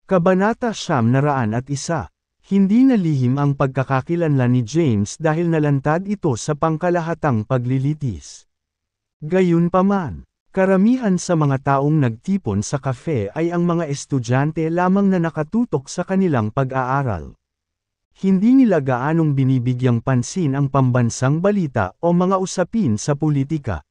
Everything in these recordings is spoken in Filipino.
Kabanata 901. Hindi nalihim ang pagkakakilanlan ni James dahil nalantad ito sa pangkalahatang paglilitis. Gayunpaman, karamihan sa mga taong nagtipon sa kafe ay ang mga estudyante lamang na nakatutok sa kanilang pag-aaral. Hindi nila gaanong binibigyang pansin ang pambansang balita o mga usapin sa politika.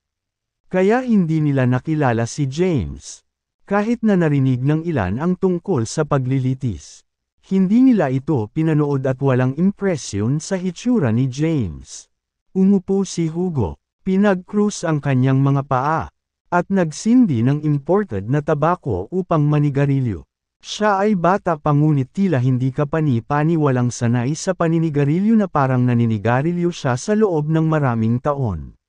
Kaya hindi nila nakilala si James. Kahit na narinig ng ilan ang tungkol sa paglilitis. Hindi nila ito pinanood at walang impresyon sa hitsura ni James. Umupo si Hugo, pinag-cruise ang kanyang mga paa, at nagsindi ng imported na tabako upang manigarilyo. Siya ay bata pa ngunit tila hindi kapani-pani walang sanay sa paninigarilyo na parang naninigarilyo siya sa loob ng maraming taon.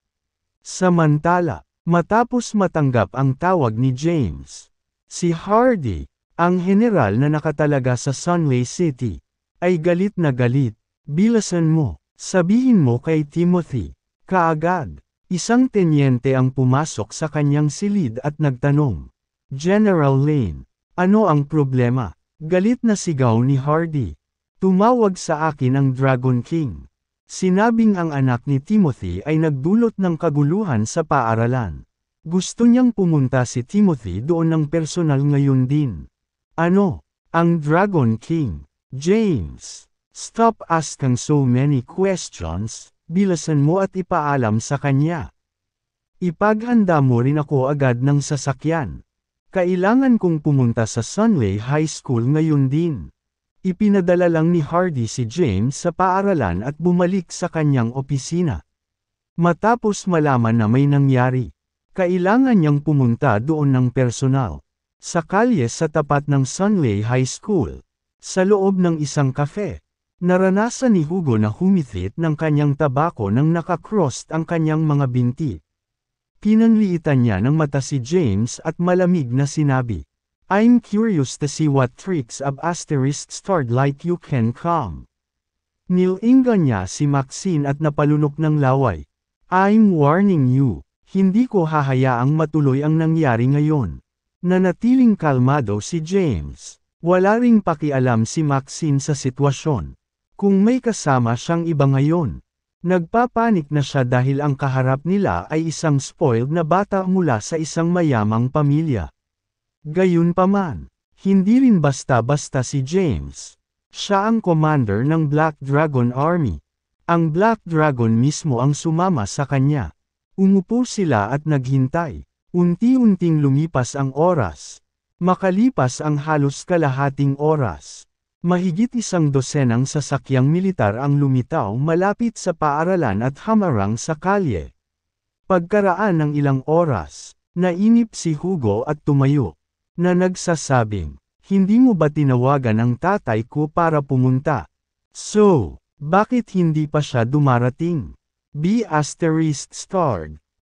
Samantala, matapos matanggap ang tawag ni James, si Hardy, ang general na nakatalaga sa Sunway City, ay galit na galit. Bilasan mo, sabihin mo kay Timothy. Kaagad, isang tenyente ang pumasok sa kanyang silid at nagtanong. General Lane, ano ang problema? Galit na sigaw ni Hardy. Tumawag sa akin ang Dragon King. Sinabing ang anak ni Timothy ay nagdulot ng kaguluhan sa paaralan. Gusto niyang pumunta si Timothy doon ng personal ngayon din. Ano? Ang Dragon King? James, stop asking so many questions, bilasan mo at ipaalam sa kanya. Ipaghanda mo rin ako agad ng sasakyan. Kailangan kong pumunta sa Sunway High School ngayon din. Ipinadala lang ni Hardy si James sa paaralan at bumalik sa kanyang opisina. Matapos malaman na may nangyari, kailangan niyang pumunta doon ng personal. Sa kalye sa tapat ng Sunway High School, sa loob ng isang kafe, naranasan ni Hugo na humithit ng kanyang tabako nang nakakrost ang kanyang mga binti. Pinanliitan niya ng mata si James at malamig na sinabi, I'm curious to see what tricks of asterisk starred like you can come. Nilingan niya si Maxine at napalunok ng laway. I'm warning you, hindi ko hahayaang matuloy ang nangyari ngayon. Nanatiling kalmado si James. Wala ring pakialam si Maxine sa sitwasyon. Kung may kasama siyang iba ngayon. Nagpapanik na siya dahil ang kaharap nila ay isang spoiled na bata mula sa isang mayamang pamilya. Gayunpaman, hindi rin basta-basta si James. Siya ang commander ng Black Dragon Army. Ang Black Dragon mismo ang sumama sa kanya. Umupo sila at naghintay. Unti-unting lumipas ang oras. Makalipas ang halos kalahating oras. Mahigit 100 sasakyang militar ang lumitaw malapit sa paaralan at hamarang sa kalye. Pagkaraan ng ilang oras, nainip si Hugo at tumayo. Na nagsasabing, hindi mo ba tinawagan ang tatay ko para pumunta? So, bakit hindi pa siya dumarating? ****.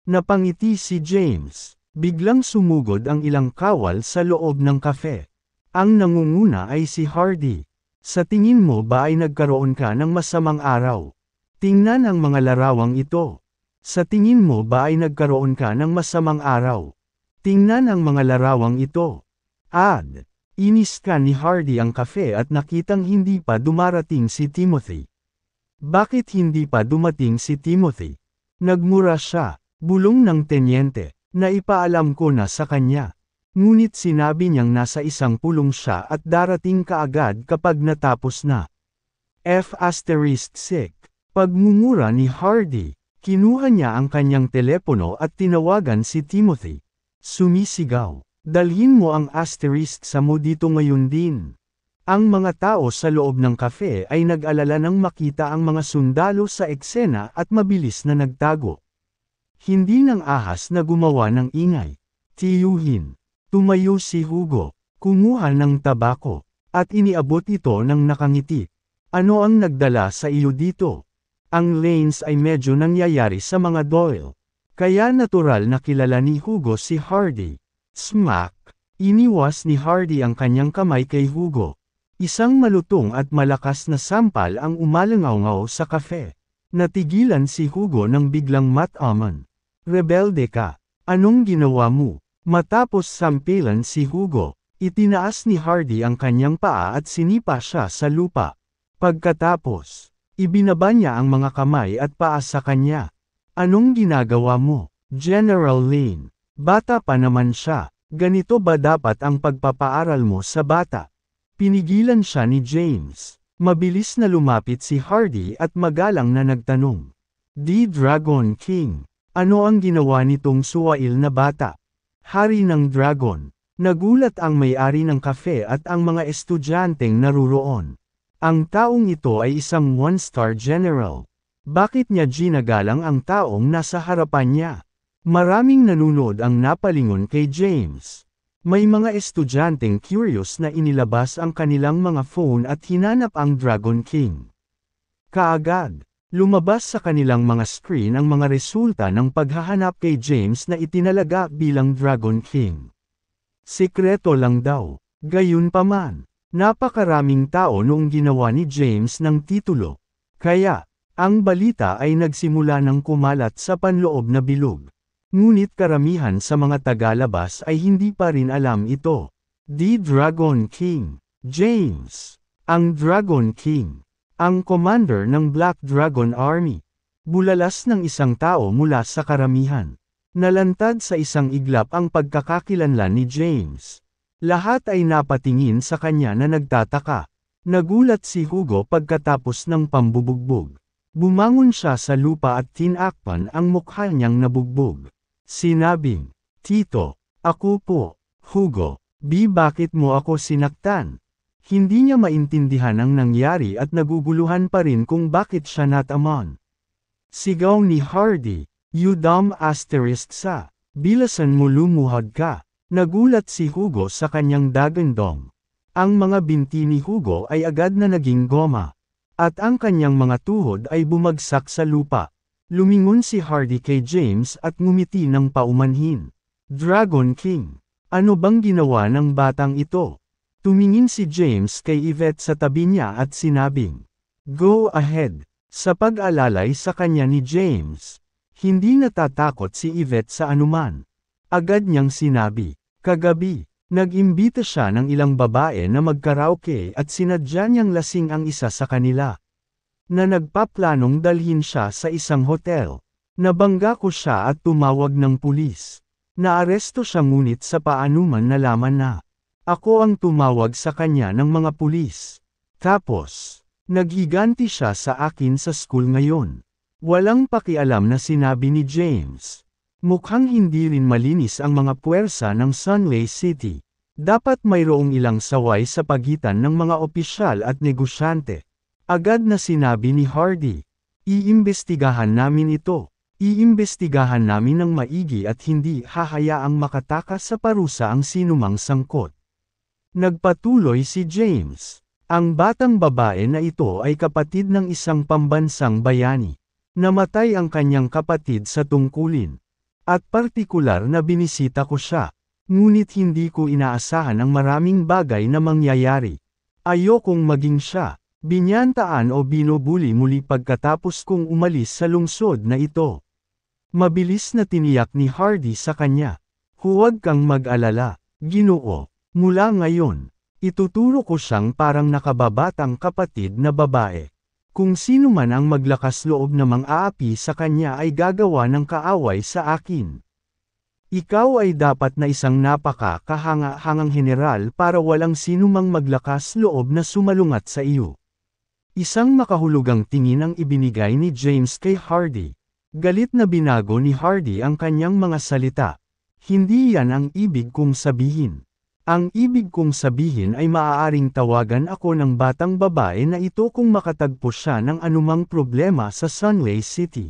Napangiti si James. Biglang sumugod ang ilang kawal sa loob ng kafe. Ang nangunguna ay si Hardy. Sa tingin mo ba ay nagkaroon ka ng masamang araw? Tingnan ang mga larawang ito. Sa tingin mo ba ay nagkaroon ka ng masamang araw? Tingnan ang mga larawang ito. Inis ka ni Hardy ang kafe at nakitang hindi pa dumarating si Timothy. Bakit hindi pa dumating si Timothy? Nagmura siya, bulong ng tenyente, na ipaalam ko na sa kanya. Ngunit sinabi niyang nasa isang pulong siya at darating kaagad kapag natapos na. ****. Pagmumura ni Hardy, kinuha niya ang kanyang telepono at tinawagan si Timothy. Sumisigaw. Dalhin mo ang asterisk sa mo dito ngayon din. Ang mga tao sa loob ng kafe ay nag-alala nang makita ang mga sundalo sa eksena at mabilis na nagtago. Hindi nang ahas na gumawa ng ingay. Tiyuhin. Tumayo si Hugo. Kumuha ng tabako. At iniabot ito ng nakangiti. Ano ang nagdala sa iyo dito? Ang Lanes ay medyo nangyayari sa mga Doyle. Kaya natural na kilala ni Hugo si Hardy. Smack! Iniwas ni Hardy ang kanyang kamay kay Hugo. Isang malutong at malakas na sampal ang umalangaw-ngaw sa kafe. Natigilan si Hugo nang biglang mataman. Rebelde ka. Anong ginawa mo? Matapos sampilan si Hugo, Itinaas ni Hardy ang kanyang paa at sinipa siya sa lupa. Pagkatapos, ibinaba niya ang mga kamay at paa sa kanya. Anong ginagawa mo, General Lane? Bata pa naman siya. Ganito ba dapat ang pagpapaaral mo sa bata? Pinigilan siya ni James. Mabilis na lumapit si Hardy at magalang na nagtanong. The Dragon King. Ano ang ginawa nitong suwail na bata? Hari ng Dragon. Nagulat ang may-ari ng kafe at ang mga estudyanteng naruroon. Ang taong ito ay isang one-star general. Bakit niya ginagalang ang taong nasa harapan niya? Maraming nanunod ang napalingon kay James. May mga estudyanteng curious na inilabas ang kanilang mga phone at hinanap ang Dragon King. Kaagad, lumabas sa kanilang mga screen ang mga resulta ng paghahanap kay James na itinalaga bilang Dragon King. Sikreto lang daw. Gayunpaman, napakaraming tao noong ginawa ni James ng titulo. Kaya, ang balita ay nagsimula ng kumalat sa panloob na bilog. Ngunit karamihan sa mga tagalabas ay hindi pa rin alam ito. The Dragon King. James. Ang Dragon King. Ang commander ng Black Dragon Army. Bulalas ng isang tao mula sa karamihan. Nalantad sa isang iglap ang pagkakakilanlan ni James. Lahat ay napatingin sa kanya na nagtataka. Nagulat si Hugo pagkatapos ng pambubugbog. Bumangon siya sa lupa at tinakpan ang mukha niyang nabugbog. Sinabing, "Tito, ako po, Hugo, bakit mo ako sinaktan?" Hindi niya maintindihan ang nangyari at naguguluhan pa rin kung bakit siya natamon. Sigaw ni Hardy. "You dumb asterisk sa, bilasan mo lumuhod ka." Nagulat si Hugo sa kanyang dagandong. Ang mga binti ni Hugo ay agad na naging goma. At ang kanyang mga tuhod ay bumagsak sa lupa. Lumingon si Hardy kay James at ngumiti ng paumanhin. Dragon King. Ano bang ginawa ng batang ito? Tumingin si James kay Yvette sa tabi niya at sinabing, "Go ahead." Sa pag-alalay sa kanya ni James, hindi natatakot si Yvette sa anuman. Agad niyang sinabi, "Kagabi, nag-imbita siya ng ilang babae na magkaraoke at sinadya niyang lasing ang isa sa kanila. Na nagpaplanong dalhin siya sa isang hotel. Nabangga ko siya at tumawag ng pulis. Naaresto siya ngunit sa paanuman nalaman na ako ang tumawag sa kanya ng mga pulis. Tapos, naghiganti siya sa akin sa school ngayon." Walang pakialam na sinabi ni James. Mukhang hindi rin malinis ang mga puwersa ng Sunlay City. Dapat mayroong ilang saway sa pagitan ng mga opisyal at negosyante. Agad na sinabi ni Hardy, "Iimbestigahan namin ito. Iimbestigahan namin ng maigi at hindi hahayaang makatakas sa parusa ang sinumang sangkot." Nagpatuloy si James. Ang batang babae na ito ay kapatid ng isang pambansang bayani. Namatay ang kanyang kapatid sa tungkulin. At partikular na binisita ko siya. Ngunit hindi ko inaasahan ang maraming bagay na mangyayari. Ayokong maging siya, binyantaan o binubuli muli pagkatapos kong umalis sa lungsod na ito. Mabilis na tiniyak ni Hardy sa kanya. "Huwag kang mag-alala, Ginoo. Mula ngayon, ituturo ko siyang parang nakababatang kapatid na babae. Kung sino man ang maglakas loob na mang-aapi sa kanya ay gagawa ng kaaway sa akin. Ikaw ay dapat na isang napaka-kahanga-hangang general para walang sino mang maglakas loob na sumalungat sa iyo." Isang makahulugang tingin ang ibinigay ni James kay Hardy. Galit na binago ni Hardy ang kanyang mga salita. "Hindi yan ang ibig kong sabihin. Ang ibig kong sabihin ay maaaring tawagan ako ng batang babae na ito kung makatagpo siya ng anumang problema sa Sunlay City.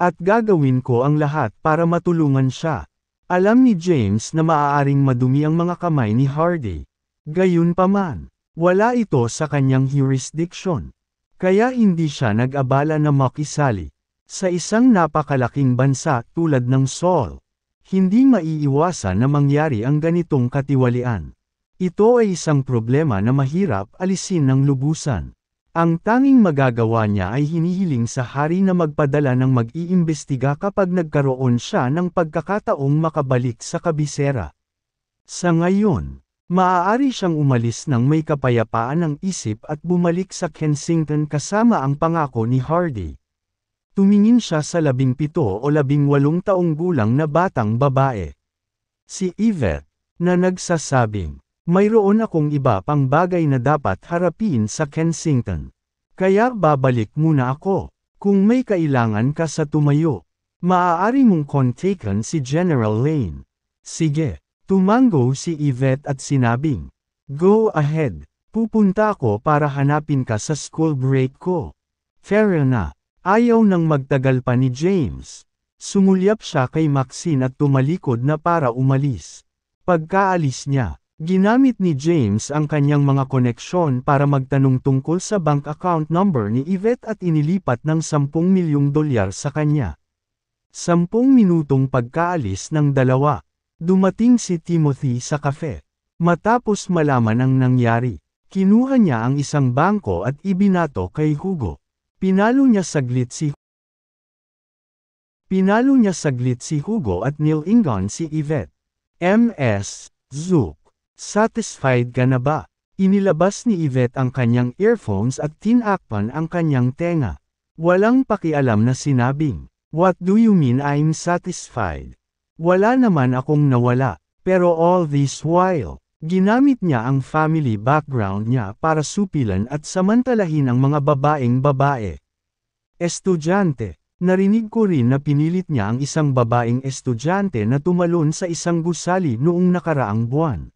At gagawin ko ang lahat para matulungan siya." Alam ni James na maaaring madumi ang mga kamay ni Hardy. Gayunpaman, wala ito sa kanyang jurisdiction. Kaya hindi siya nag-abala na makisali. Sa isang napakalaking bansa tulad ng Seoul, hindi maiiwasan na mangyari ang ganitong katiwalian. Ito ay isang problema na mahirap alisin ng lubusan. Ang tanging magagawa niya ay hinihiling sa hari na magpadala ng mag-iimbestiga kapag nagkaroon siya ng pagkakataong makabalik sa kabisera. Sa ngayon, Maaari siyang umalis ng may kapayapaan ng isip at bumalik sa Kensington kasama ang pangako ni Hardy. Tumingin siya sa 17 o 18 taong gulang na batang babae. Si Yvette, na nagsasabing, mayroon akong iba pang bagay na dapat harapin sa Kensington. Kaya babalik muna ako. Kung may kailangan ka sa tumayo, maaari mong kontakan si General Lane. Sige, tumango si Yvette at sinabing, go ahead, pupunta ako para hanapin ka sa school break ko. Fair na. Ayaw nang magtagal pa ni James. Sumulyap siya kay Maxine at tumalikod na para umalis. Pagkaalis niya, ginamit ni James ang kanyang mga koneksyon para magtanong tungkol sa bank account number ni Yvette at inilipat ng $10 milyong sa kanya. 10 minutong pagkaalis ng dalawa, dumating si Timothy sa kafe. Matapos malaman ang nangyari, kinuha niya ang isang bangko at ibinato kay Hugo. Pinalo niya saglit si Hugo at nilingon si Yvette. Ms. Zook, satisfied ka na ba? Inilabas ni Yvette ang kanyang earphones at tinakpan ang kanyang tenga. Walang pakialam na sinabing, what do you mean I'm satisfied? Wala naman akong nawala, pero all this while, ginamit niya ang family background niya para supilan at samantalahin ang mga babaeng babae. Estudyante, narinig ko rin na pinilit niya ang isang babaeng estudyante na tumalon sa isang gusali noong nakaraang buwan.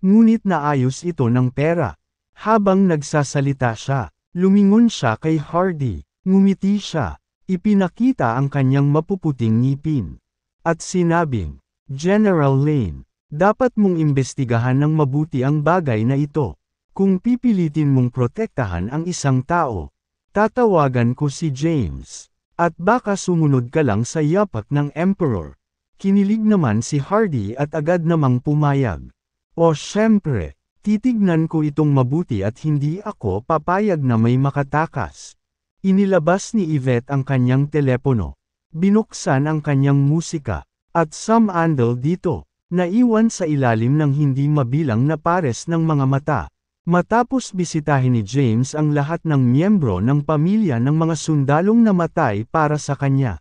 Ngunit naayos ito ng pera. Habang nagsasalita siya, lumingon siya kay Hardy, ngumiti siya, ipinakita ang kanyang mapuputing ngipin. At sinabing, General Lane, dapat mong imbestigahan ng mabuti ang bagay na ito. Kung pipilitin mong protektahan ang isang tao, tatawagan ko si James. At baka sumunod ka lang sa yapak ng Emperor. Kinilig naman si Hardy at agad namang pumayag. O syempre, titignan ko itong mabuti at hindi ako papayag na may makatakas. Inilabas ni Yvette ang kanyang telepono. Binuksan ang kanyang musika. At sumandal dito, naiwan sa ilalim ng hindi mabilang na pares ng mga mata. Matapos bisitahin ni James ang lahat ng miyembro ng pamilya ng mga sundalong namatay para sa kanya.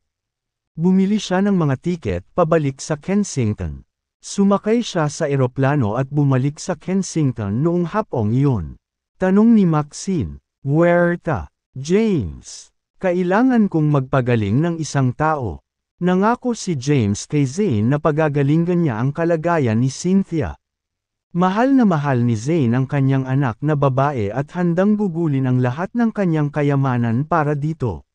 Bumili siya ng mga tiket pabalik sa Kensington. Sumakay siya sa eroplano at bumalik sa Kensington noong hapong iyon. Tanong ni Maxine, Huerta, James, kailangan kong magpagaling ng isang tao. Nangako si James kay Zane na pagagalingan niya ang kalagayan ni Cynthia. Mahal ni Zane ang kanyang anak na babae at handang gugulin ang lahat ng kanyang kayamanan para dito.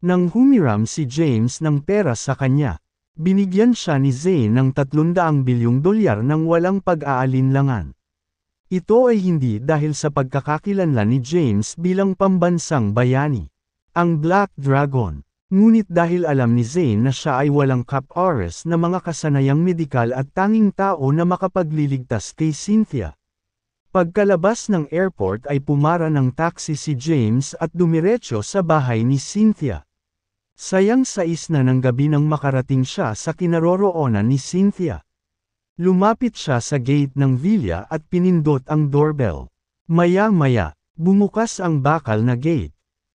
Nang humiram si James ng pera sa kanya, binigyan siya ni Zane ng $300 bilyong nang walang pag-aalinlangan. Ito ay hindi dahil sa pagkakakilanlan ni James bilang pambansang bayani, ang Black Dragon, ngunit dahil alam ni Zane na siya ay walang cap-oras na mga kasanayang medikal at tanging tao na makapagliligtas kay Cynthia. Pagkalabas ng airport ay pumara ng taxi si James at dumiretso sa bahay ni Cynthia. Sayang 6 na ng gabi nang makarating siya sa kinaroroonan ni Cynthia. Lumapit siya sa gate ng villa at pinindot ang doorbell. Maya-maya, bumukas ang bakal na gate.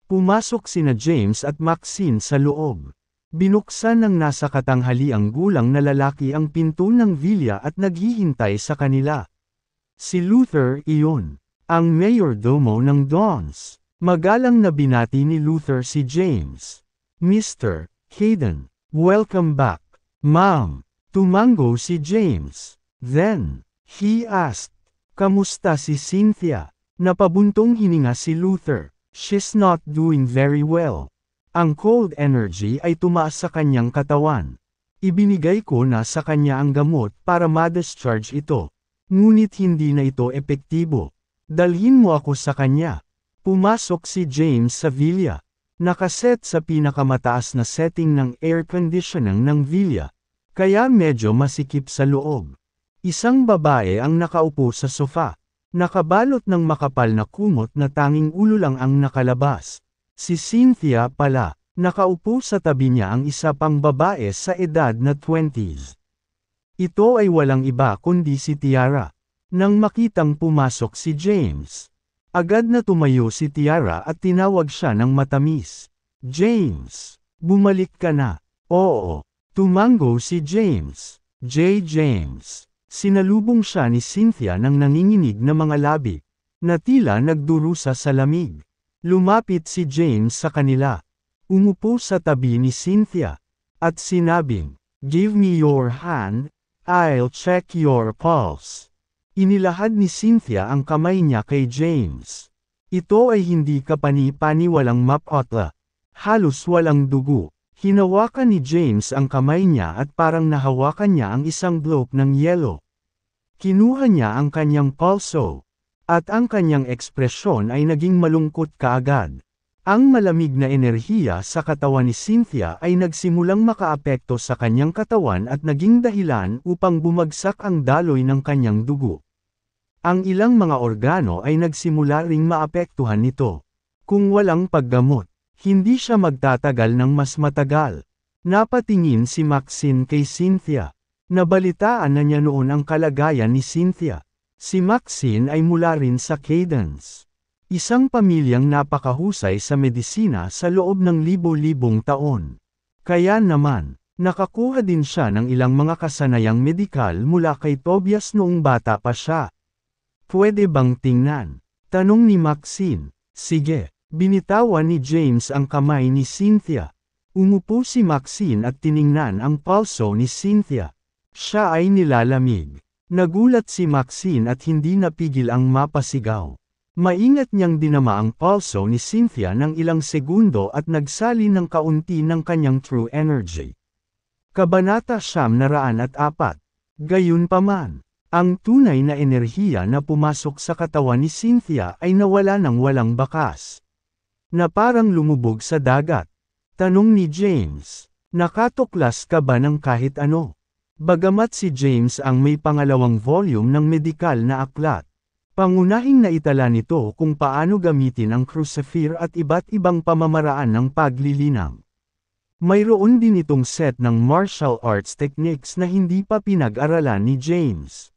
Pumasok sina James at Maxine sa loob. Binuksan ng nasa katanghaliang gulang na lalaki ang pinto ng villa at naghihintay sa kanila. Si Luther iyon, ang mayordomo ng Dawns. Magalang na binati ni Luther si James. Mr. Hayden, welcome back, ma'am. Tumango si James. Then, he asked, kamusta si Cynthia? Napabuntong hininga si Luther. She's not doing very well. Ang cold energy ay tumaas sa kanyang katawan. Ibinigay ko na sa kanya ang gamot para ma-discharge ito. Ngunit hindi na ito epektibo. Dalhin mo ako sa kanya. Pumasok si James sa villa. Nakaset sa pinakamataas na setting ng air conditioning ng villa. Kaya medyo masikip sa loob. Isang babae ang nakaupo sa sofa. Nakabalot ng makapal na kumot na tanging ulo lang ang nakalabas. Si Cynthia pala, nakaupo sa tabi niya ang isa pang babae sa edad na 20s. Ito ay walang iba kundi si Tiara. Nang makitang pumasok si James, agad na tumayo si Tiara at tinawag siya ng matamis. James, bumalik ka na. Oo, tumango si James. James. Sinalubong siya ni Cynthia ng nanginginig na mga labi, na tila nagdurusa sa lamig. Lumapit si James sa kanila. Umupo sa tabi ni Cynthia, at sinabing, "Give me your hand, I'll check your pulse." Inilahad ni Cynthia ang kamay niya kay James. Ito ay hindi kapani-paniwalang mapotla. Halos walang dugo. Hinawakan ni James ang kamay niya at parang nahawakan niya ang isang bloke ng yelo. Kinuha niya ang kanyang pulso, at ang kanyang ekspresyon ay naging malungkot kaagad. Ang malamig na enerhiya sa katawan ni Cynthia ay nagsimulang makaapekto sa kanyang katawan at naging dahilan upang bumagsak ang daloy ng kanyang dugo. Ang ilang mga organo ay nagsimula ring maapektuhan nito. Kung walang paggamot, hindi siya magtatagal ng mas matagal. Napatingin si Maxine kay Cynthia. Nabalitaan na niya noon ang kalagayan ni Cynthia. Si Maxine ay mula rin sa Cadence, isang pamilyang napakahusay sa medisina sa loob ng libo-libong taon. Kaya naman, nakakuha din siya ng ilang mga kasanayang medikal mula kay Tobias noong bata pa siya. Pwede bang tingnan? Tanong ni Maxine. Sige. Binitawan ni James ang kamay ni Cynthia. Umupo si Maxine at tiningnan ang pulso ni Cynthia. Siya ay nilalamig. Nagulat si Maxine at hindi napigil ang mapasigaw. Maingat niyang dinama ang pulso ni Cynthia ng ilang segundo at nagsali ng kaunti ng kanyang true energy. Kabanata 904. Gayunpaman, ang tunay na enerhiya na pumasok sa katawan ni Cynthia ay nawala ng walang bakas. Na parang lumubog sa dagat. Tanong ni James, "Nakatuklas ka ba ng kahit ano?" Bagamat si James ang may pangalawang volume ng medikal na aklat, pangunahing naitala nito kung paano gamitin ang crucifer at iba't ibang pamamaraan ng paglilinang. Mayroon din itong set ng martial arts techniques na hindi pa pinag-aralan ni James.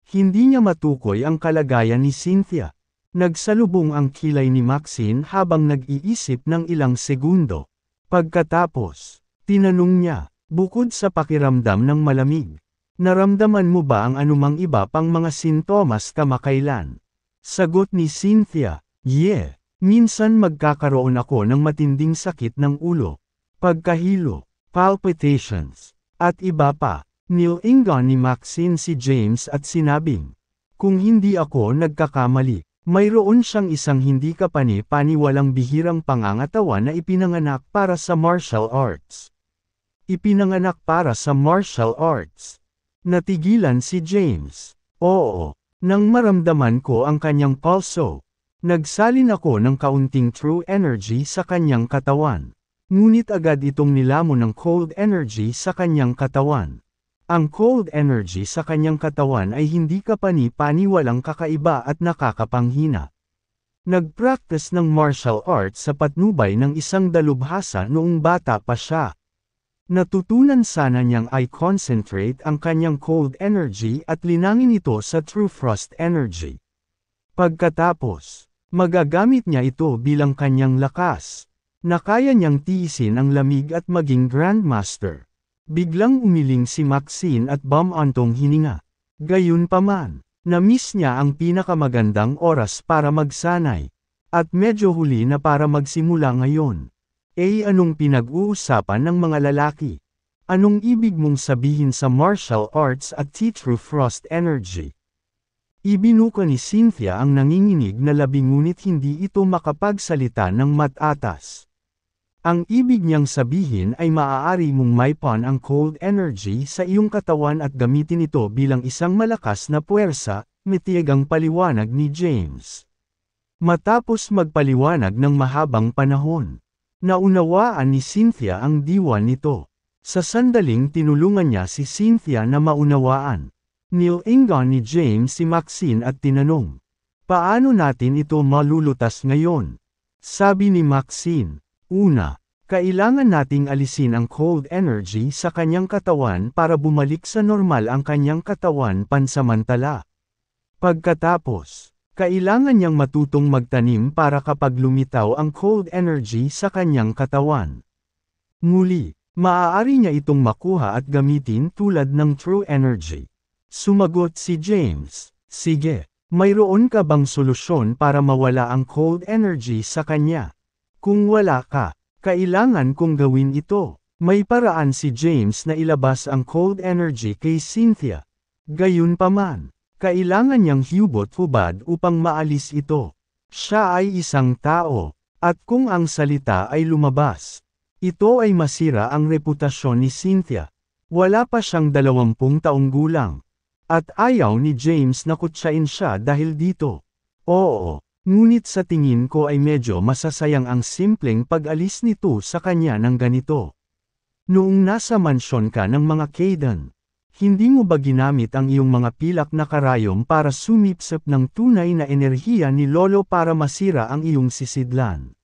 Hindi niya matukoy ang kalagayan ni Cynthia. Nagsalubong ang kilay ni Maxine habang nag-iisip ng ilang segundo. Pagkatapos, tinanong niya, bukod sa pakiramdam ng malamig, naramdaman mo ba ang anumang iba pang mga sintomas kamakailan? Sagot ni Cynthia, "Yeah, minsan magkakaroon ako ng matinding sakit ng ulo, pagkahilo, palpitations, at iba pa." Nilingon ni Maxine si James at sinabing, "Kung hindi ako nagkakamali, mayroon siyang isang hindi kapani-paniwalang bihirang pangangatawan na ipinanganak para sa martial arts." Ipinanganak para sa martial arts. Natigilan si James. Oo, nang maramdaman ko ang kanyang pulso, nagsalin ako ng kaunting true energy sa kanyang katawan. Ngunit agad itong nilamon ng cold energy sa kanyang katawan. Ang cold energy sa kanyang katawan ay hindi kapani-paniwalang kakaiba at nakakapanghina. Nag-practice ng martial arts sa patnubay ng isang dalubhasa noong bata pa siya. Natutunan sana niyang i-concentrate ang kanyang cold energy at linangin ito sa true frost energy. Pagkatapos, magagamit niya ito bilang kanyang lakas, na kaya niyang tiisin ang lamig at maging grandmaster. Biglang umiling si Maxine at bumantong hininga. Gayunpaman, na-miss niya ang pinakamagandang oras para magsanay. At medyo huli na para magsimula ngayon. Anong pinag-uusapan ng mga lalaki? Anong ibig mong sabihin sa martial arts at true frost energy? Ibinuka ni Cynthia ang nanginginig na labi ngunit hindi ito makapagsalita ng matatas. Ang ibig niyang sabihin ay maaari mong maipon ang cold energy sa iyong katawan at gamitin ito bilang isang malakas na puwersa, matiyagang paliwanag ni James. Matapos magpaliwanag ng mahabang panahon, naunawaan ni Cynthia ang diwa nito. Sa sandaling tinulungan niya si Cynthia na maunawaan. Nilingon ni James si Maxine at tinanong, "Paano natin ito malulutas ngayon?" Sabi ni Maxine, "Una, kailangan nating alisin ang cold energy sa kanyang katawan para bumalik sa normal ang kanyang katawan pansamantala. Pagkatapos, kailangan niyang matutong magtanim para kapag lumitaw ang cold energy sa kanyang katawan. Muli, maaari niya itong makuha at gamitin tulad ng true energy. Sumagot si James, sige, mayroon ka bang solusyon para mawala ang cold energy sa kanya? Kung wala ka, kailangan kong gawin ito. May paraan si James na ilabas ang cold energy kay Cynthia. Gayunpaman, kailangan niyang hubot-hubad upang maalis ito. Siya ay isang tao, at kung ang salita ay lumabas, ito ay masira ang reputasyon ni Cynthia. Wala pa siyang 20 taong gulang. At ayaw ni James na kutsain siya dahil dito. Oo, ngunit sa tingin ko ay medyo masasayang ang simpleng pag-alis nito sa kanya ng ganito. Noong nasa mansyon ka ng mga Kayden, hindi mo ba ginamit ang iyong mga pilak na karayom para sumipsip ng tunay na enerhiya ni Lolo para masira ang iyong sisidlan?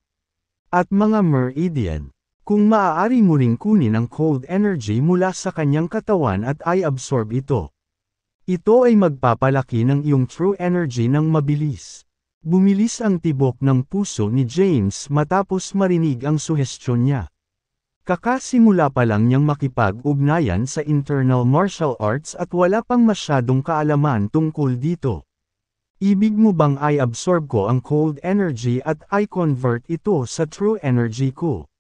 At mga Meridian, kung maaari mo ring kunin ang cold energy mula sa kanyang katawan at i-absorb ito. Ito ay magpapalaki ng iyong true energy ng mabilis. Bumilis ang tibok ng puso ni James matapos marinig ang suhestyon niya. Kakasimula pa lang niyang makipag-ugnayan sa internal martial arts at wala pang masyadong kaalaman tungkol dito. Ibig mo bang i-absorb ko ang cold energy at i-convert ito sa true energy ko?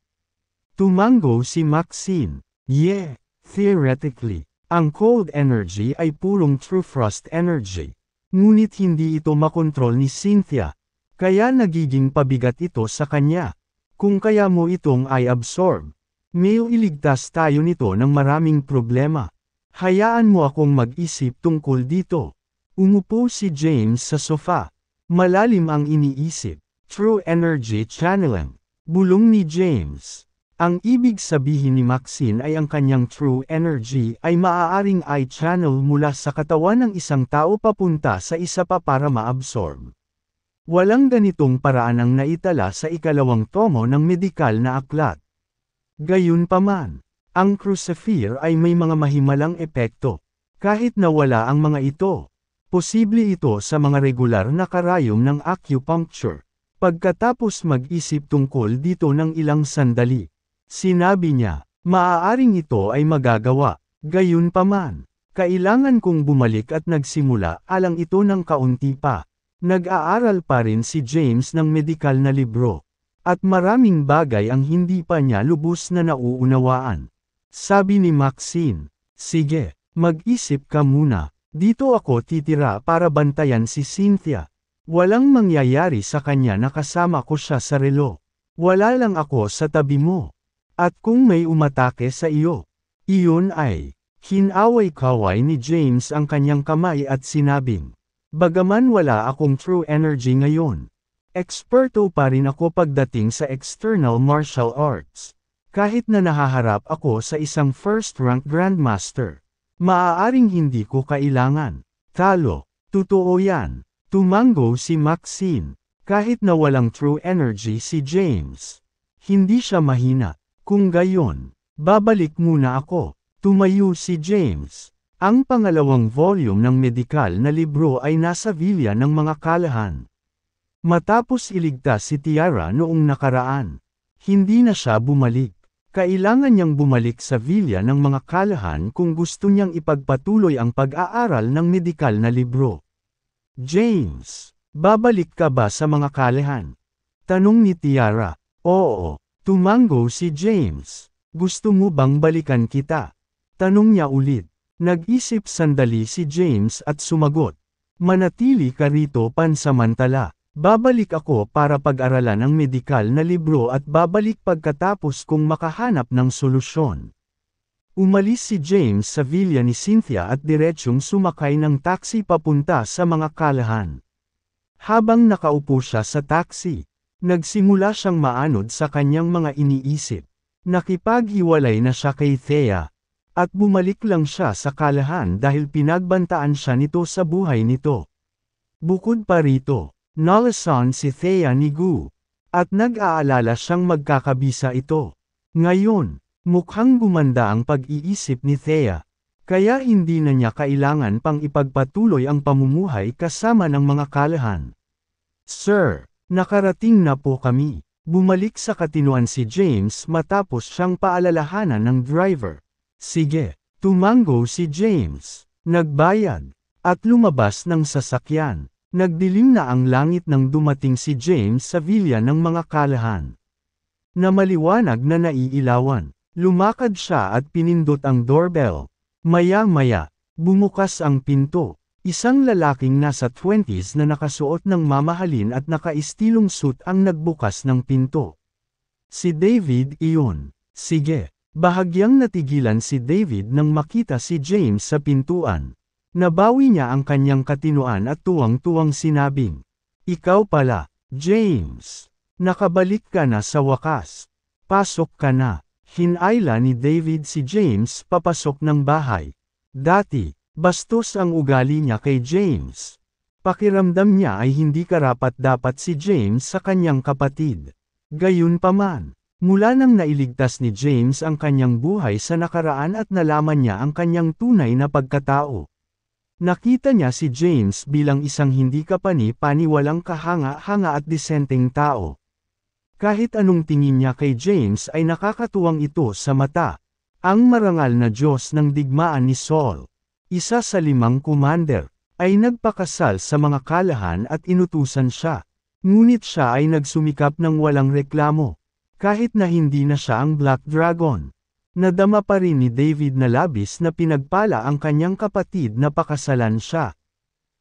Tumango si Maxine. Yeah, theoretically, ang cold energy ay purong true frost energy. Ngunit hindi ito makontrol ni Cynthia. Kaya nagiging pabigat ito sa kanya. Kung kaya mo itong i-absorb, may iligtas tayo nito ng maraming problema. Hayaan mo akong mag-isip tungkol dito. Umupo si James sa sofa. Malalim ang iniisip. True energy channeling. Bulong ni James. Ang ibig sabihin ni Maxine ay ang kanyang true energy ay maaaring i-channel mula sa katawan ng isang tao papunta sa isa pa para ma-absorb. Walang ganitong paraan ang naitala sa ikalawang tomo ng medikal na aklat. Gayunpaman, ang crucifer ay may mga mahimalang epekto. Kahit na wala ang mga ito, posible ito sa mga regular na karayom ng acupuncture. Pagkatapos mag-isip tungkol dito ng ilang sandali, sinabi niya, maaaring ito ay magagawa. Gayunpaman, kailangan kong bumalik at nagsimula alang ito ng kaunti pa. Nag-aaral pa rin si James ng medikal na libro. At maraming bagay ang hindi pa niya lubos na nauunawaan. Sabi ni Maxine, sige, mag-isip ka muna. Dito ako titira para bantayan si Cynthia. Walang mangyayari sa kanya na kasama ko siya sa relo. Wala lang ako sa tabi mo. At kung may umatake sa iyo, iyon ay, hinaway-kaway ni James ang kanyang kamay at sinabing, bagaman wala akong true energy ngayon, eksperto pa rin ako pagdating sa external martial arts. Kahit na nahaharap ako sa isang first-rank grandmaster, maaaring hindi ko kailangan. Talo, totoo yan. Tumango si Maxine. Kahit na walang true energy si James, hindi siya mahina. Kung gayon, babalik muna ako. Tumayo si James. Ang pangalawang volume ng medikal na libro ay nasa Villa ng mga Kalahan. Matapos iligtas si Tiara noong nakaraan, hindi na siya bumalik. Kailangan niyang bumalik sa Villa ng mga Kalahan kung gusto niyang ipagpatuloy ang pag-aaral ng medikal na libro. James, babalik ka ba sa mga Kalahan? Tanong ni Tiara. Oo. Tumango si James. Gusto mo bang balikan kita? Tanong niya ulit. Nag-isip sandali si James at sumagot. Manatili ka rito pansamantala. Babalik ako para pag-aralan ang medikal na libro at babalik pagkatapos kung makahanap ng solusyon. Umalis si James sa villa ni Cynthia at diretsyong sumakay ng taxi papunta sa mga Kalahan. Habang nakaupo siya sa taxi, nagsimula siyang maanod sa kanyang mga iniisip. Nakipaghiwalay na siya kay Thea. At bumalik lang siya sa Kalahan dahil pinagbantaan siya nito sa buhay nito. Bukod pa rito, nalasan si Thea ni Gu. At nag-aalala siyang magkakabisa ito. Ngayon, mukhang gumanda ang pag-iisip ni Thea. Kaya hindi na niya kailangan pang ipagpatuloy ang pamumuhay kasama ng mga kalahan. Sir, nakarating na po kami. Bumalik sa katinuan si James matapos siyang paalalahanan ng driver. Sige, tumango si James. Nagbayad. At lumabas ng sasakyan. Nagdilim na ang langit nang dumating si James sa villa ng mga kalahan. Na maliwanag na naiilawan. Lumakad siya at pinindot ang doorbell. Maya-maya, bumukas ang pinto. Isang lalaking nasa 20s na nakasuot ng mamahalin at nakaistilong suit ang nagbukas ng pinto. Si David iyon. Sige. Bahagyang natigilan si David nang makita si James sa pintuan. Nabawi niya ang kanyang katinuan at tuwang-tuwang sinabing, "Ikaw pala, James. Nakabalik ka na sa wakas. Pasok ka na." Hinayla ni David si James papasok ng bahay. Dati, bastos ang ugali niya kay James. Pakiramdam niya ay hindi karapat-dapat si James sa kanyang kapatid. Gayunpaman, mula nang nailigtas ni James ang kanyang buhay sa nakaraan at nalaman niya ang kanyang tunay na pagkatao. Nakita niya si James bilang isang hindi kapani-paniwalang kahanga-hanga at disenteng tao. Kahit anong tingin niya kay James ay nakakatuwang ito sa mata. Ang marangal na Diyos ng digmaan ni Saul, isa sa 5 commander, ay nagpakasal sa mga kalahan at inutusan siya. Ngunit siya ay nagsumikap ng walang reklamo. Kahit na hindi na siya ang Black Dragon. Nadama pa rin ni David na labis na pinagpala ang kanyang kapatid na pakasalan siya.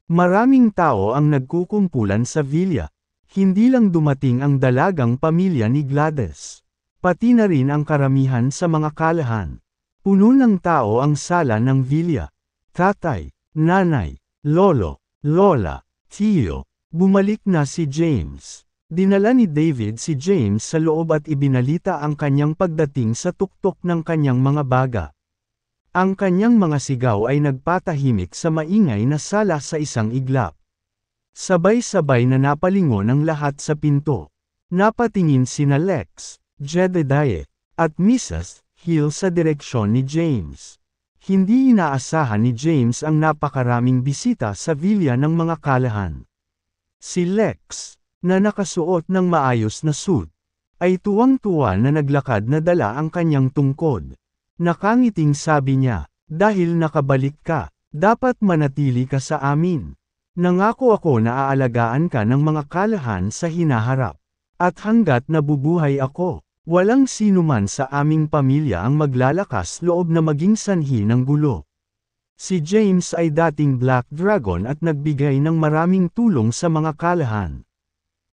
Maraming tao ang nagkukumpulan sa villa. Hindi lang dumating ang dalagang pamilya ni Gladys. Pati na rin ang karamihan sa mga kalahan. Puno ng tao ang sala ng villa. Tatay, nanay, lolo, lola, tiyo. Bumalik na si James. Dinala ni David si James sa loob at ibinalita ang kanyang pagdating sa tuktok ng kanyang mga baga. Ang kanyang mga sigaw ay nagpatahimik sa maingay na sala sa isang iglap. Sabay-sabay na napalingon ang lahat sa pinto. Napatingin sina Lex, Jedediah, at Mrs. Hill sa direksyon ni James. Hindi inaasahan ni James ang napakaraming bisita sa villa ng mga kalahan. Si Lex, na nakasuot ng maayos na suit, ay tuwang-tuwa na naglakad na dala ang kanyang tungkod. Nakangiting sabi niya, "Dahil nakabalik ka, dapat manatili ka sa amin. Nangako ako na aalagaan ka ng mga kalahan sa hinaharap. At hanggat nabubuhay ako, walang sinuman sa aming pamilya ang maglalakas loob na maging sanhi ng gulo." Si James ay dating Black Dragon at nagbigay ng maraming tulong sa mga kalahan.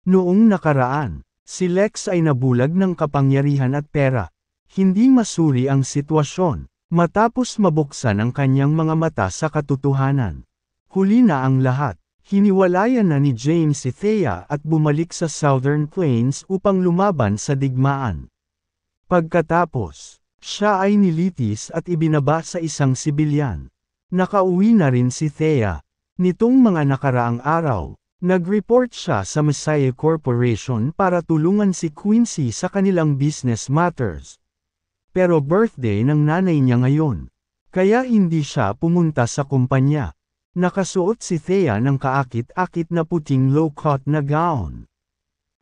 Noong nakaraan, si Lex ay nabulag ng kapangyarihan at pera. Hindi masuri ang sitwasyon, matapos mabuksan ang kanyang mga mata sa katotohanan. Huli na ang lahat. Hiniwalayan na ni James si Thea at bumalik sa Southern Plains upang lumaban sa digmaan. Pagkatapos, siya ay nilitis at ibinaba sa isang sibilyan. Nakauwi na rin si Thea. Nitong mga nakaraang araw, nag-report siya sa Messiah Corporation para tulungan si Quincy sa kanilang business matters. Pero birthday ng nanay niya ngayon. Kaya hindi siya pumunta sa kumpanya. Nakasuot si Thea ng kaakit-akit na puting low-cut na gown.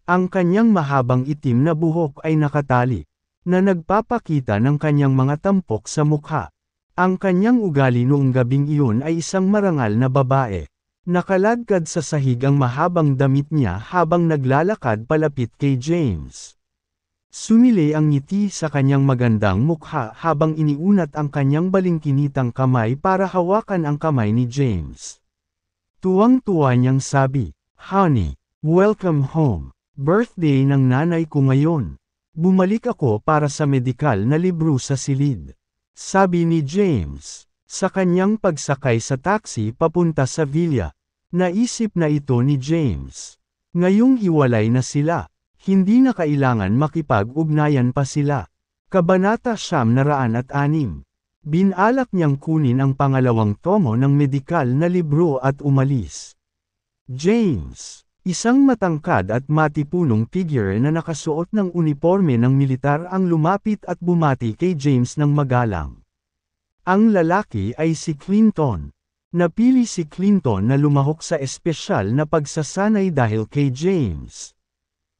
Ang kanyang mahabang itim na buhok ay nakatali, na nagpapakita ng kanyang mga tampok sa mukha. Ang kanyang ugali noong gabing iyon ay isang marangal na babae. Nakaladkad sa sahig ang mahabang damit niya habang naglalakad palapit kay James. Sumili ang ngiti sa kanyang magandang mukha habang iniunat ang kanyang balingkinitang kamay para hawakan ang kamay ni James. Tuwang-tuwa niyang sabi, "Honey, welcome home. Birthday ng nanay ko ngayon. Bumalik ako para sa medikal na libro sa silid." Sabi ni James, sa kanyang pagsakay sa taxi papunta sa villa. Naisip na ito ni James. Ngayong hiwalay na sila. Hindi na kailangan makipag-ugnayan pa sila. Kabanata 906. Binalak niyang kunin ang pangalawang tomo ng medikal na libro at umalis. James, isang matangkad at matipunong figure na nakasuot ng uniforme ng militar ang lumapit at bumati kay James ng magalang. Ang lalaki ay si Clinton. Napili si Clinton na lumahok sa espesyal na pagsasanay dahil kay James.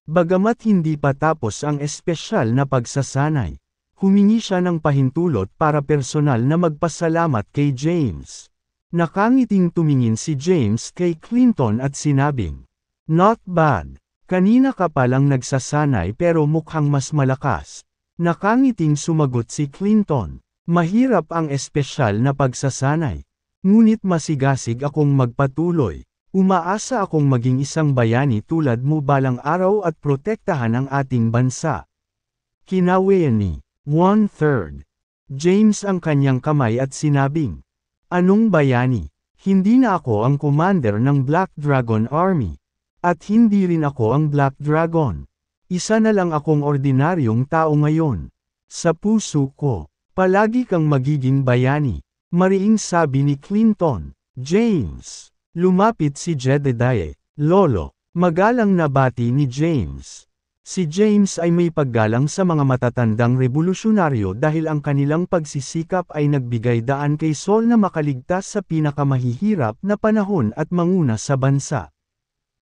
Bagamat hindi pa tapos ang espesyal na pagsasanay, humingi siya ng pahintulot para personal na magpasalamat kay James. Nakangiting tumingin si James kay Clinton at sinabing, "Not bad. Kanina ka palang nagsasanay pero mukhang mas malakas." Nakangiting sumagot si Clinton, "Mahirap ang espesyal na pagsasanay. Ngunit masigasig akong magpatuloy. Umaasa akong maging isang bayani tulad mo balang araw at protektahan ang ating bansa." Kinawian ni 1/3 James ang kanyang kamay at sinabing, "Anong bayani? Hindi na ako ang commander ng Black Dragon Army. At hindi rin ako ang Black Dragon. Isa na lang akong ordinaryong tao ngayon. Sa puso ko, palagi kang magiging bayani." Mariing sabi ni Clinton. "James." Lumapit si Jedediah. "Lolo." Magalang na bati ni James. Si James ay may paggalang sa mga matatandang revolusyonaryo dahil ang kanilang pagsisikap ay nagbigay daan kay Saul na makaligtas sa pinakamahihirap na panahon at manguna sa bansa.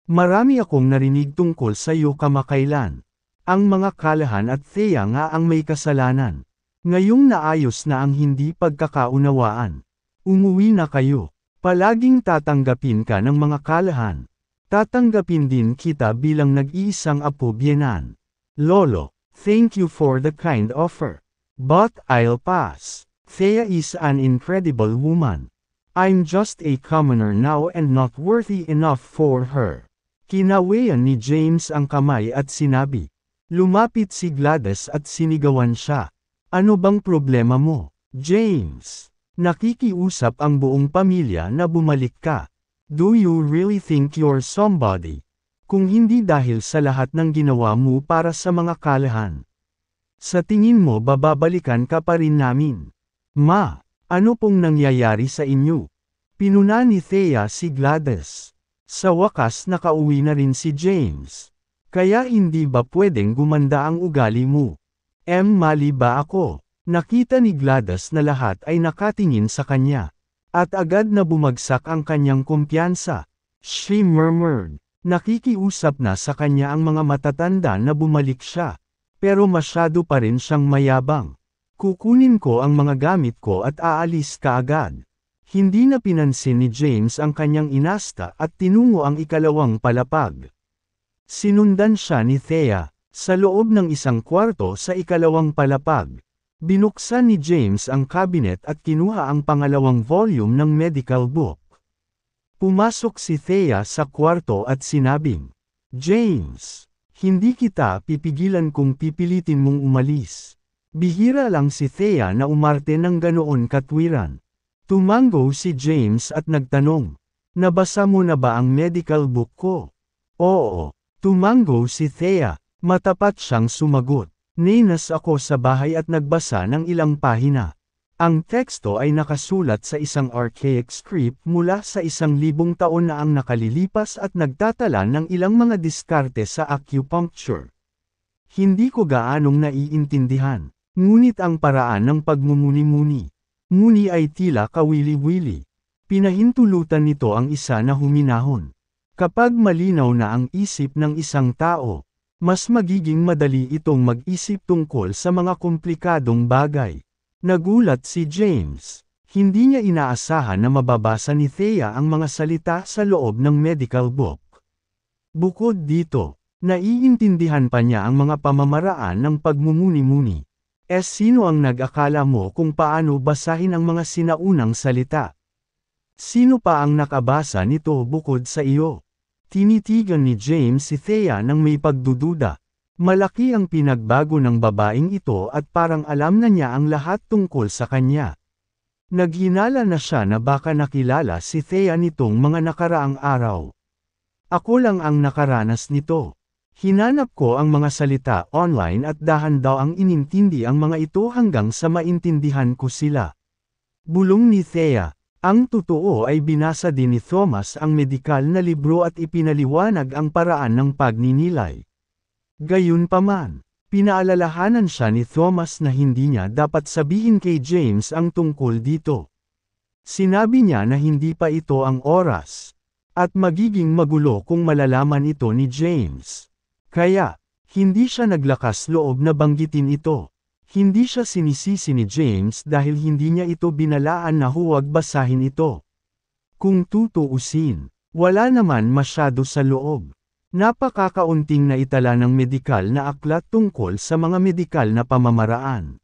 "Marami akong narinig tungkol sa iyo kamakailan. Ang mga Callahan at Thea nga ang may kasalanan. Ngayong naayos na ang hindi pagkakaunawaan. Umuwi na kayo. Palaging tatanggapin ka ng mga Callahan. Tatanggapin din kita bilang nag-iisang apo biyenan. Lolo, thank you for the kind offer. But I'll pass. Thea is an incredible woman. I'm just a commoner now and not worthy enough for her." Kinawian ni James ang kamay at sinabi. Lumapit si Gladys at sinigawan siya. "Ano bang problema mo, James? Nakikiusap ang buong pamilya na bumalik ka. Do you really think you're somebody? Kung hindi dahil sa lahat ng ginawa mo para sa mga Callahan. Sa tingin mo bababalikan ka pa rin namin? Ma, ano pong nangyayari sa inyo?" Pinuna ni Thea si Gladys. Sa wakas nakauwi na rin si James. "Kaya hindi ba pwedeng gumanda ang ugali mo? Mali ba ako?" Nakita ni Gladys na lahat ay nakatingin sa kanya. At agad na bumagsak ang kanyang kumpiyansa. She murmured. Nakikiusap na sa kanya ang mga matatanda na bumalik siya. Pero masyado pa rin siyang mayabang. "Kukunin ko ang mga gamit ko at aalis kaagad." Hindi na pinansin ni James ang kanyang inasta at tinungo ang ikalawang palapag. Sinundan siya ni Thea. Sa loob ng isang kwarto sa ikalawang palapag, binuksan ni James ang cabinet at kinuha ang pangalawang volume ng medical book. Pumasok si Thea sa kwarto at sinabing, "James, hindi kita pipigilan kung pipilitin mong umalis." Bihira lang si Thea na umarte ng ganoon katwiran. Tumango si James at nagtanong, "Nabasa mo na ba ang medical book ko?" "Oo." Tumango si Thea. Matapat siyang sumagot. "Ninas ako sa bahay at nagbasa ng ilang pahina." Ang teksto ay nakasulat sa isang archaic script mula sa 1,000 taon na ang nakalilipas at nagtatala ng ilang mga diskarte sa acupuncture. Hindi ko gaanong naiintindihan. Ngunit ang paraan ng pagmumuni-muni. Muni ay tila kawili-wili. Pinahintulutan nito ang isa na huminahon. Kapag malinaw na ang isip ng isang tao, mas magiging madali itong mag-isip tungkol sa mga komplikadong bagay. Nagulat si James. Hindi niya inaasahan na mababasa ni Thea ang mga salita sa loob ng medical book. Bukod dito, naiintindihan pa niya ang mga pamamaraan ng pagmumuni-muni. Sino ang nag-akala mo kung paano basahin ang mga sinaunang salita? Sino pa ang nakabasa nito bukod sa iyo? Tinitigan ni James si Thea nang may pagdududa. Malaki ang pinagbago ng babaeng ito at parang alam na niya ang lahat tungkol sa kanya. Naghinala na siya na baka nakilala si Thea nitong mga nakaraang araw. "Ako lang ang nakaranas nito. Hinanap ko ang mga salita online at dahan daw ang inintindi ang mga ito hanggang sa maintindihan ko sila." Bulong ni Thea. Ang totoo ay binasa din ni Thomas ang medikal na libro at ipinaliwanag ang paraan ng pagninilay. Gayunpaman, Pinaalalahanan siya ni Thomas na hindi niya dapat sabihin kay James ang tungkol dito. Sinabi niya na hindi pa ito ang oras, at magiging magulo kung malalaman ito ni James. Kaya, hindi siya naglakas loob na banggitin ito. Hindi siya sinisisi ni James dahil hindi niya ito binalaan na huwag basahin ito. Kung tutuusin, wala naman masyado sa loob. Napakakaunting na itala ng medikal na aklat tungkol sa mga medikal na pamamaraan.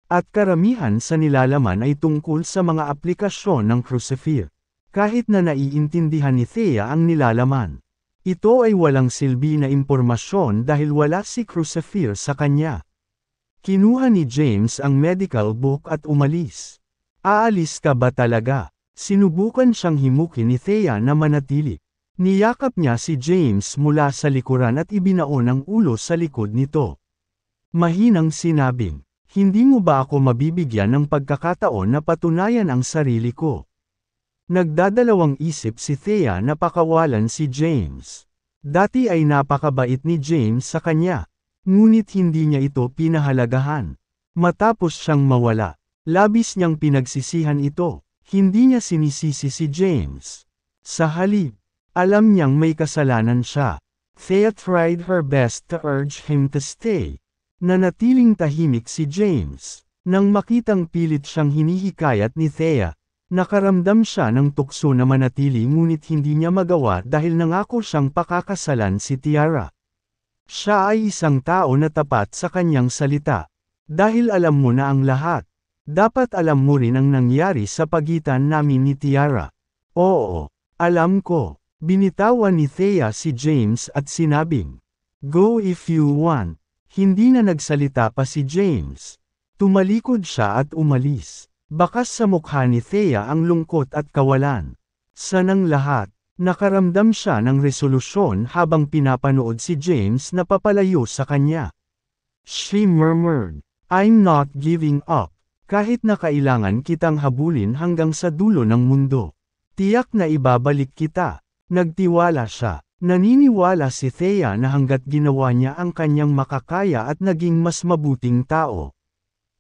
At karamihan sa nilalaman ay tungkol sa mga aplikasyon ng crucifer. Kahit na naiintindihan ni Thea ang nilalaman. Ito ay walang silbi na impormasyon dahil wala si crucifer sa kanya. Kinuha ni James ang medical book at umalis. Aalis ka ba talaga? Sinubukan siyang himukin ni Thea na manatili. Niyakap niya si James mula sa likuran at ibinaon ang ulo sa likod nito. Mahinang sinabing, hindi mo ba ako mabibigyan ng pagkakataon na patunayan ang sarili ko? Nagdadalawang isip si Thea na pakawalan si James. Dati ay napakabait ni James sa kanya. Ngunit hindi niya ito pinahalagahan. Matapos siyang mawala, labis niyang pinagsisihan ito. Hindi niya sinisisi si James. Sa halip, alam niyang may kasalanan siya. Thea tried her best to urge him to stay. Nanatiling tahimik si James. Nang makitang pilit siyang hinihikayat ni Thea, nakaramdam siya ng tukso na manatili ngunit hindi niya magawa dahil nangako siyang pakakasalan si Tiara. Siya ay isang tao na tapat sa kanyang salita. Dahil alam mo na ang lahat. Dapat alam mo rin ang nangyari sa pagitan namin ni Tiara. Oo, alam ko. Binitawan ni Thea si James at sinabing, "Go if you want." Hindi na nagsalita pa si James. Tumalikod siya at umalis. Bakas sa mukha ni Thea ang lungkot at kawalan. Sa nang lahat, nakaramdam siya ng resolusyon habang pinapanood si James na papalayo sa kanya. She murmured, "I'm not giving up. Kahit na kailangan kitang habulin hanggang sa dulo ng mundo. Tiyak na ibabalik kita." Nagtiwala siya. Naniniwala si Thea na hanggat ginawa niya ang kanyang makakaya at naging mas mabuting tao,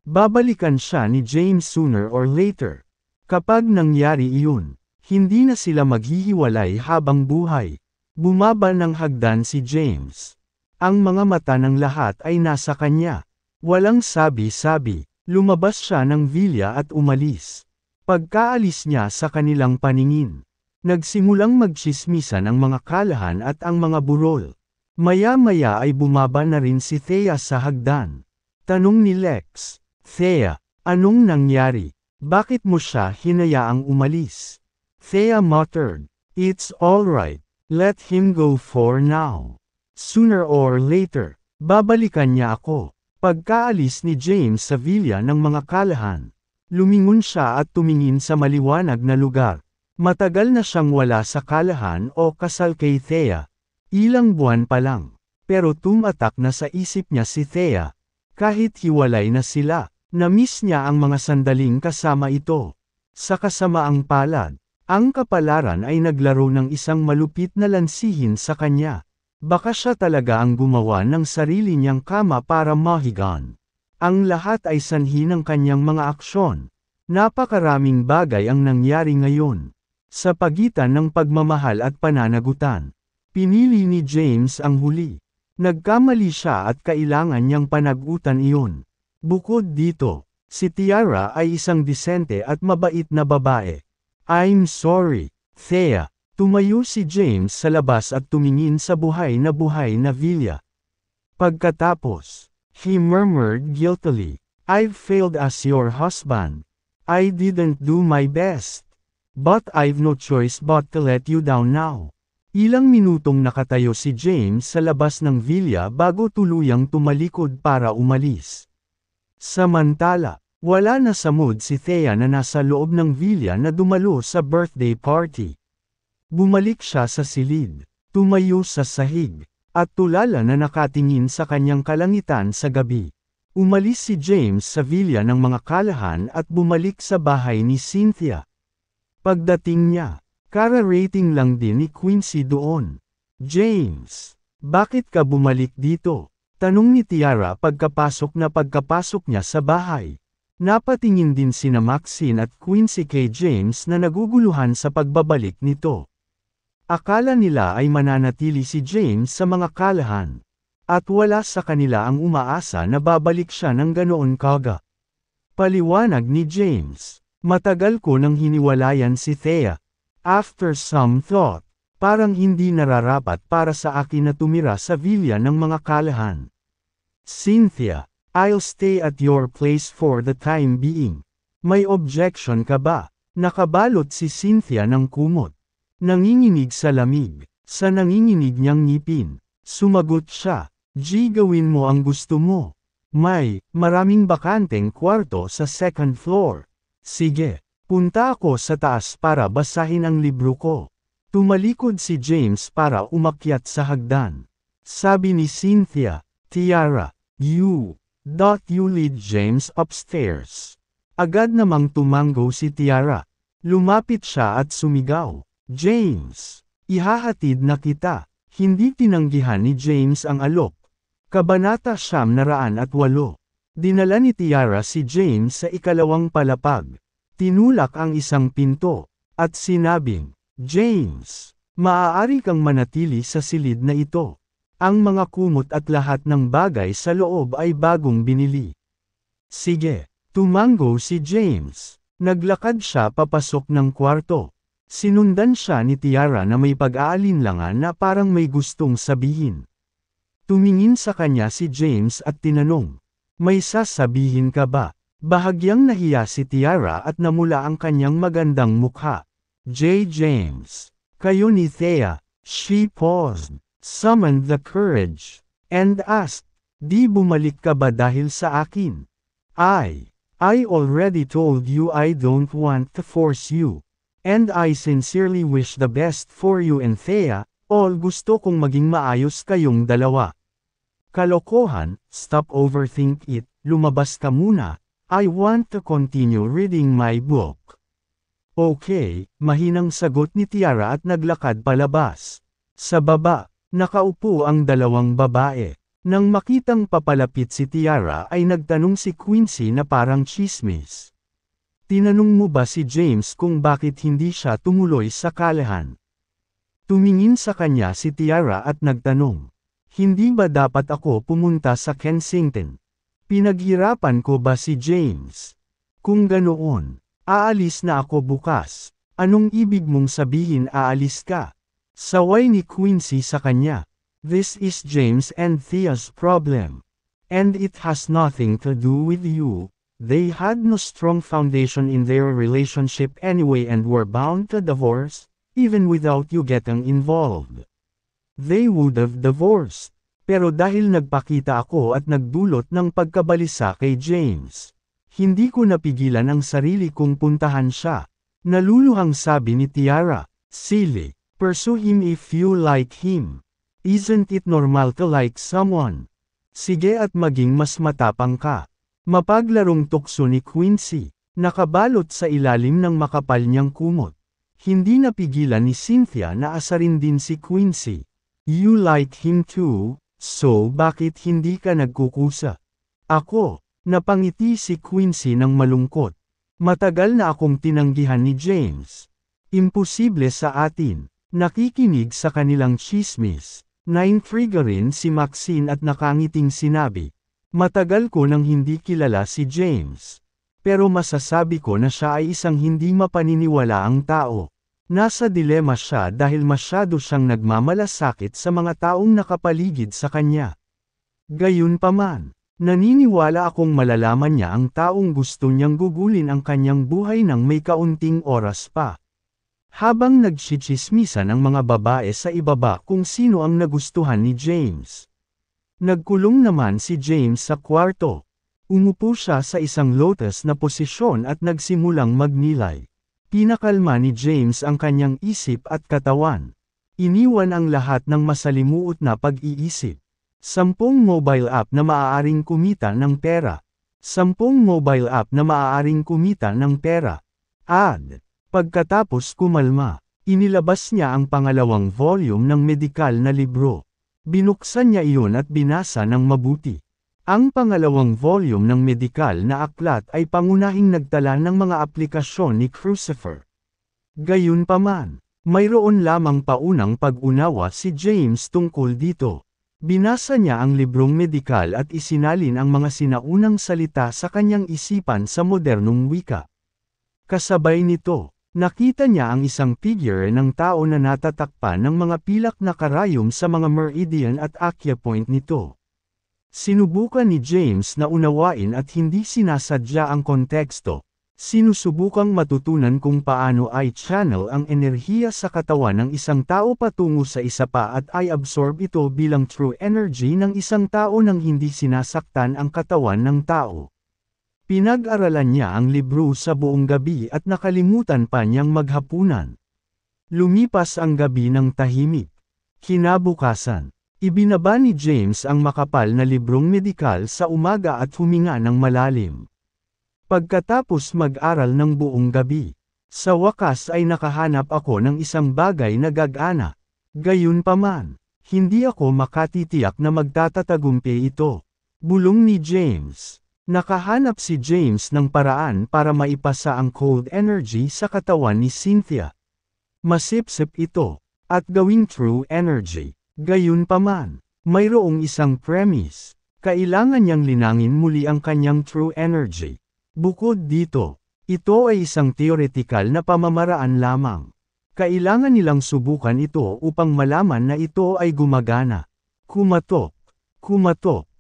babalikan siya ni James sooner or later. Kapag nangyari iyon, hindi na sila maghihiwalay habang buhay. Bumaba ng hagdan si James. Ang mga mata ng lahat ay nasa kanya. Walang sabi-sabi, lumabas siya ng villa at umalis. Pagkaalis niya sa kanilang paningin, nagsimulang magtsismisan ang mga kalahan at ang mga burol. Maya-maya ay bumaba na rin si Thea sa hagdan. Tanong ni Lex, "Thea, anong nangyari? Bakit mo siya hinayaang umalis?" Thea muttered, "It's alright, let him go for now. Sooner or later, babalikan niya ako." Pagkaalis ni James sa villa ng mga kalahan, lumingon siya at tumingin sa maliwanag na lugar. Matagal na siyang wala sa kalahan o kasal kay Thea. Ilang buwan pa lang. Pero tumatak na sa isip niya si Thea. Kahit hiwalay na sila, na-miss niya ang mga sandaling kasama ito. Sa kasamaang palad, ang kapalaran ay naglaro ng isang malupit na lansihin sa kanya. Baka siya talaga ang gumawa ng sarili niyang kama para mahigan. Ang lahat ay sanhi ng kanyang mga aksyon. Napakaraming bagay ang nangyari ngayon. Sa pagitan ng pagmamahal at pananagutan, pinili ni James ang huli. Nagkamali siya at kailangan niyang panagutan iyon. Bukod dito, si Tiara ay isang disente at mabait na babae. "I'm sorry, Thea." Tumayo si James sa labas at tumingin sa buhay na villa. Pagkatapos, he murmured guiltily, "I've failed as your husband. I didn't do my best. But I've no choice but to let you down now." Ilang minutong nakatayo si James sa labas ng villa bago tuluyang tumalikod para umalis. Samantala, wala na sa mood si Thea na nasa loob ng villa na dumalo sa birthday party. Bumalik siya sa silid, tumayo sa sahig, at tulala na nakatingin sa kanyang kalangitan sa gabi. Umalis si James sa villa ng mga kalahan at bumalik sa bahay ni Cynthia. Pagdating niya, kara-rating lang din ni Quincy doon. "James, bakit ka bumalik dito?" Tanong ni Tiara pagkapasok niya sa bahay. Napatingin din sina Maxine at Quincy kay James na naguguluhan sa pagbabalik nito. Akala nila ay mananatili si James sa mga kalahan. At wala sa kanila ang umaasa na babalik siya ng ganoon kaga. Paliwanag ni James, matagal ko nang hiniwalayan si Thea. After some thought, parang hindi nararapat para sa akin na tumira sa villa ng mga kalahan. Cynthia, I'll stay at your place for the time being. May objection ka ba? Nakabalot si Cynthia ng kumot. Nanginginig sa lamig. Sa nanginginig niyang ngipin, sumagot siya, gawin mo ang gusto mo. Maraming bakanteng kwarto sa second floor. Sige, punta ako sa taas para basahin ang libro ko. Tumalikod si James para umakyat sa hagdan. Sabi ni Cynthia, Tiara, you lead James upstairs. Agad namang tumango si Tiara. Lumapit siya at sumigaw, James, ihahatid na kita. Hindi tinanggihan ni James ang alok. Kabanata 908. Dinala ni Tiara si James sa ikalawang palapag. Tinulak ang isang pinto, at sinabing, James, maaari kang manatili sa silid na ito. Ang mga kumot at lahat ng bagay sa loob ay bagong binili. Sige, tumango si James. Naglakad siya papasok ng kwarto. Sinundan siya ni Tiara na may pag-aalinlangan na parang may gustong sabihin. Tumingin sa kanya si James at tinanong, may sasabihin ka ba? Bahagyang nahiya si Tiara at namula ang kanyang magandang mukha. James, kayo ni Thea. She paused, summoned the courage, and asked, di bumalik ka ba dahil sa akin? I already told you I don't want to force you. And I sincerely wish the best for you and Thea, all gusto kong maging maayos kayong dalawa. Kalokohan, stop overthink it, lumabas ka muna. I want to continue reading my book. Okay, mahinang sagot ni Tiara at naglakad palabas. Sa baba, nakaupo ang dalawang babae. Nang makitang papalapit si Tiara ay nagtanong si Quincy na parang chismis. Tinanong mo ba si James kung bakit hindi siya tumuloy sa kalahan? Tumingin sa kanya si Tiara at nagtanong, hindi ba dapat ako pumunta sa Kensington? Pinaghirapan ko ba si James? Kung ganoon, aalis na ako bukas. Anong ibig mong sabihin aalis ka? Saway ni Quincy sa kanya. This is James and Thea's problem. And it has nothing to do with you. They had no strong foundation in their relationship anyway and were bound to divorce, even without you getting involved. They would have divorced. Pero dahil nagpakita ako at nagdulot ng pagkabalisa kay James, hindi ko napigilan ang sarili kong puntahan siya. Naluluhang sabi ni Tiara, silly, pursue him if you like him. Isn't it normal to like someone? Sige at maging mas matapang ka. Mapaglarong tukso ni Quincy, nakabalot sa ilalim ng makapal niyang kumot. Hindi napigilan ni Cynthia na asarin din si Quincy. You like him too, so bakit hindi ka nagkukusa? Ako, napangiti si Quincy ng malungkot. Matagal na akong tinanggihan ni James. Imposible sa atin. Nakikinig sa kanilang chismis. Naintriga rin si Maxine at nakangiting sinabi. Matagal ko nang hindi kilala si James. Pero masasabi ko na siya ay isang hindi mapaniniwalaang tao. Nasa dilema siya dahil masyado siyang nagmamalasakit sa mga taong nakapaligid sa kanya. Gayunpaman, naniniwala akong malalaman niya ang taong gusto niyang gugulin ang kanyang buhay nang may kaunting oras pa. Habang nagchichismisan ang mga babae sa ibaba kung sino ang nagustuhan ni James. Nagkulong naman si James sa kwarto. Umupo siya sa isang lotus na posisyon at nagsimulang magnilay. Pinakalma ni James ang kanyang isip at katawan. Iniwan ang lahat ng masalimuot na pag-iisip. 10 mobile app na maaaring kumita ng pera. 10 mobile app na maaaring kumita ng pera. Ad. Pagkatapos kumalma, inilabas niya ang pangalawang volume ng medikal na libro. Binuksan niya iyon at binasa ng mabuti. Ang pangalawang volume ng medikal na aklat ay pangunahing nagtala ng mga aplikasyon ni Crucifer. Gayunpaman, mayroon lamang paunang pag-unawa si James tungkol dito. Binasa niya ang librong medikal at isinalin ang mga sinaunang salita sa kanyang isipan sa modernong wika. Kasabay nito, nakita niya ang isang figure ng tao na natatakpan ng mga pilak na karayom sa mga meridian at acupoint nito. Sinubukan ni James na unawain at hindi sinasadya ang konteksto. Sinusubukang matutunan kung paano ay channel ang enerhiya sa katawan ng isang tao patungo sa isa pa at ay absorb ito bilang true energy ng isang tao nang hindi sinasaktan ang katawan ng tao. Pinag-aralan niya ang libro sa buong gabi at nakalimutan pa niyang maghapunan. Lumipas ang gabi ng tahimik. Kinabukasan, ibinaba ni James ang makapal na librong medikal sa umaga at huminga ng malalim. Pagkatapos mag-aral ng buong gabi, sa wakas ay nakahanap ako ng isang bagay na gagana. Gayunpaman, hindi ako makatitiyak na magtatatagumpay ito. Bulong ni James. Nakahanap si James ng paraan para maipasa ang cold energy sa katawan ni Cynthia. Masipsip ito, at gawing true energy. Gayunpaman, mayroong isang premise. Kailangan niyang linangin muli ang kanyang true energy. Bukod dito, ito ay isang theoretical na pamamaraan lamang. Kailangan nilang subukan ito upang malaman na ito ay gumagana. Kumatok, kumatok,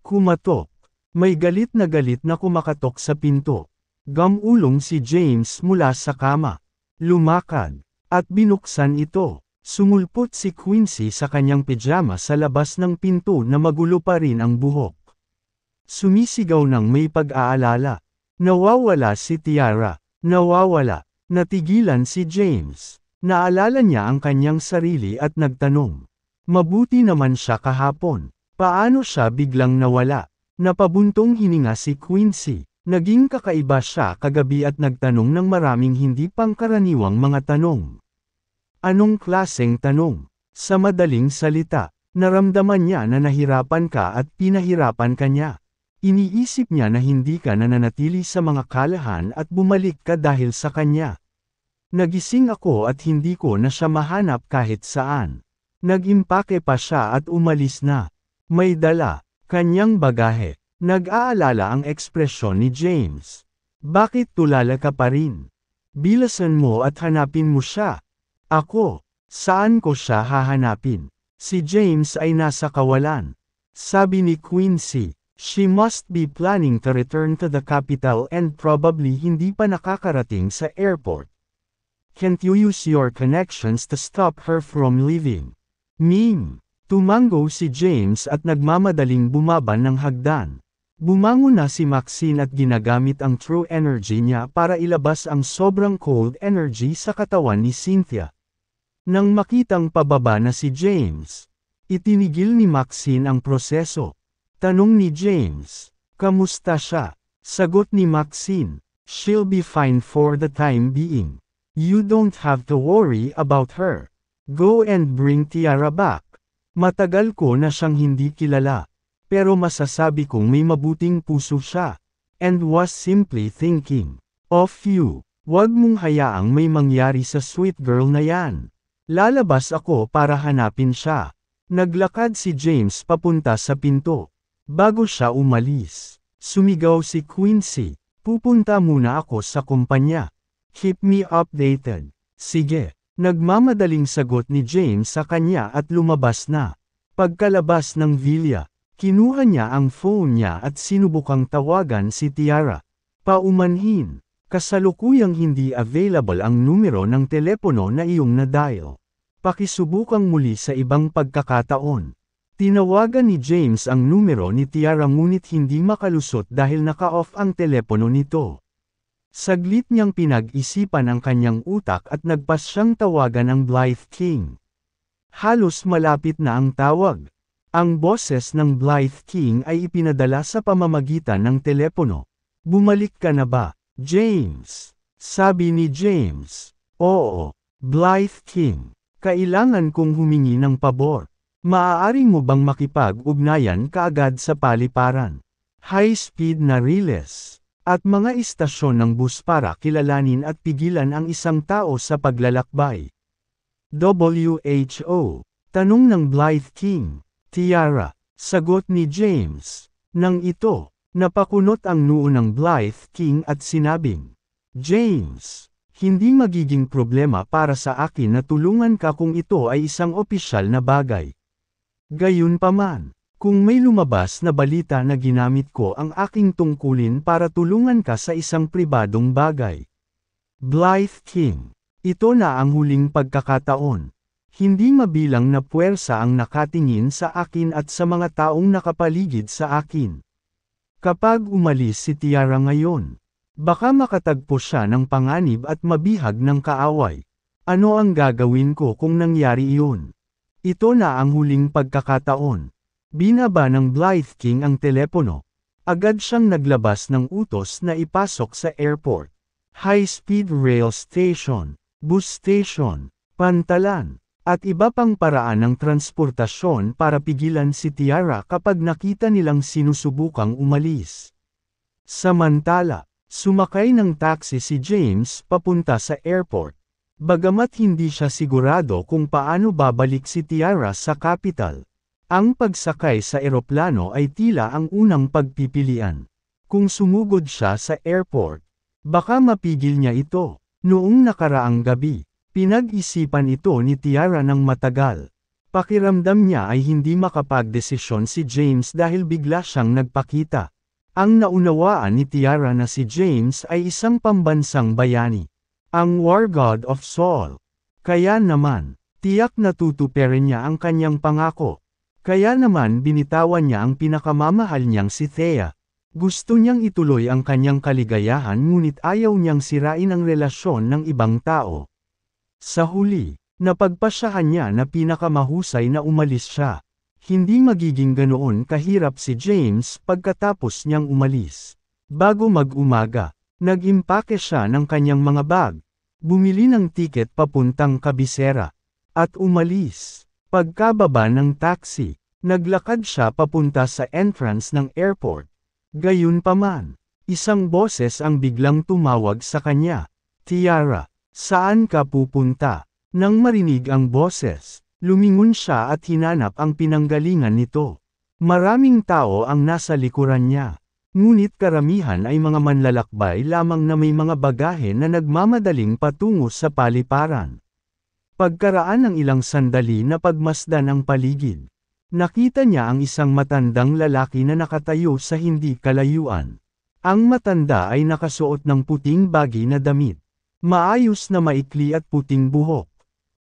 kumatok. May galit na kumakatok sa pinto. Gamulong si James mula sa kama. Lumakad, at binuksan ito. Sumulpot si Quincy sa kanyang pijama sa labas ng pinto na magulo pa rin ang buhok. Sumisigaw ng may pag-aalala. Nawawala si Tiara. Nawawala. Natigilan si James. Naalala niya ang kanyang sarili at nagtanong. Mabuti naman siya kahapon. Paano siya biglang nawala? Napabuntong hininga si Quincy. Naging kakaiba siya kagabi at nagtanong ng maraming hindi pangkaraniwang mga tanong. Anong klaseng tanong? Sa madaling salita, naramdaman niya na nahirapan ka at pinahirapan ka niya. Iniisip niya na hindi ka nananatili sa mga kalahan at bumalik ka dahil sa kanya. Nagising ako at hindi ko na siya mahanap kahit saan. Nag-impake pa siya at umalis na. May dala, kanyang bagahe. Nag-aalala ang ekspresyon ni James. Bakit tulala ka pa rin? Bilasan mo at hanapin mo siya. Ako, saan ko siya hahanapin? Si James ay nasa kawalan. Sabi ni Quincy, she must be planning to return to the capital and probably hindi pa nakakarating sa airport. Can't you use your connections to stop her from leaving? Meme. Tumango si James at nagmamadaling bumaban ng hagdan. Bumangon na si Maxine at ginagamit ang true energy niya para ilabas ang sobrang cold energy sa katawan ni Cynthia. Nang makitang pababa na si James, itinigil ni Maxine ang proseso. Tanong ni James, kamusta siya? Sagot ni Maxine, she'll be fine for the time being. You don't have to worry about her. Go and bring Tiara back. Matagal ko na siyang hindi kilala, pero masasabi kong may mabuting puso siya, and was simply thinking of you. Huwag mong hayaang may mangyari sa sweet girl na yan. Lalabas ako para hanapin siya. Naglakad si James papunta sa pinto. Bago siya umalis, sumigaw si Quincy, pupunta muna ako sa kumpanya. Keep me updated. Sige. Nagmamadaling sagot ni James sa kanya at lumabas na. Pagkalabas ng villa, kinuha niya ang phone niya at sinubukang tawagan si Tiara. Paumanhin, kasalukuyang hindi available ang numero ng telepono na iyong na-dial. Pakisubukang muli sa ibang pagkakataon. Tinawagan ni James ang numero ni Tiara ngunit hindi makalusot dahil naka-off ang telepono nito. Saglit niyang pinag-isipan ang kanyang utak at nagpas siyang tawagan ang Blythe King. Halos malapit na ang tawag. Ang boses ng Blythe King ay ipinadala sa pamamagitan ng telepono. Bumalik ka na ba, James? Sabi ni James. Oo, Blythe King. Kailangan kong humingi ng pabor. Maaari mo bang makipag-ugnayan kaagad sa paliparan? High-speed na riles at mga istasyon ng bus para kilalanin at pigilan ang isang tao sa paglalakbay. WHO. Tanong ng Blythe King. Tiara. Sagot ni James. Nang ito, napakunot ang noo ng Blythe King at sinabing, James, hindi magiging problema para sa akin na tulungan ka kung ito ay isang opisyal na bagay. Gayunpaman, kung may lumabas na balita na ginamit ko ang aking tungkulin para tulungan ka sa isang pribadong bagay. Blythe King. Ito na ang huling pagkakataon. Hindi mabilang na puwersa ang nakatingin sa akin at sa mga taong nakapaligid sa akin. Kapag umalis si Tiara ngayon, baka makatagpo siya ng panganib at mabihag ng kaaway. Ano ang gagawin ko kung nangyari iyon? Ito na ang huling pagkakataon. Binaba ng Blythe King ang telepono. Agad siyang naglabas ng utos na ipasok sa airport, high-speed rail station, bus station, pantalan, at iba pang paraan ng transportasyon para pigilan si Tiara kapag nakita nilang sinusubukang umalis. Samantala, sumakay ng taxi si James papunta sa airport. Bagamat hindi siya sigurado kung paano babalik si Tiara sa capital. Ang pagsakay sa eroplano ay tila ang unang pagpipilian. Kung sumugod siya sa airport, baka mapigil niya ito. Noong nakaraang gabi, pinag-isipan ito ni Tiara ng matagal. Pakiramdam niya ay hindi makapagdesisyon si James dahil bigla siyang nagpakita. Ang naunawaan ni Tiara na si James ay isang pambansang bayani, ang War God of Saul. Kaya naman, tiyak na tutuparin niya ang kanyang pangako. Kaya naman binitawan niya ang pinakamamahal niyang si Thea. Gusto niyang ituloy ang kanyang kaligayahan ngunit ayaw niyang sirain ang relasyon ng ibang tao. Sa huli, napagpasyahan niya na pinakamahusay na umalis siya. Hindi magiging ganoon kahirap si James pagkatapos niyang umalis. Bago mag-umaga, nag-impake siya ng kanyang mga bag, bumili ng tiket papuntang kabisera, at umalis. Pagkababa ng taxi, naglakad siya papunta sa entrance ng airport. Gayunpaman, isang boses ang biglang tumawag sa kanya. Tiara, saan ka pupunta? Nang marinig ang boses, lumingon siya at hinanap ang pinanggalingan nito. Maraming tao ang nasa likuran niya. Ngunit karamihan ay mga manlalakbay lamang na may mga bagahe na nagmamadaling patungo sa paliparan. Pagkaraan ng ilang sandali na pagmasdan ang paligid, nakita niya ang isang matandang lalaki na nakatayo sa hindi kalayuan. Ang matanda ay nakasuot ng puting bagi na damit, maayos na maikli at puting buhok,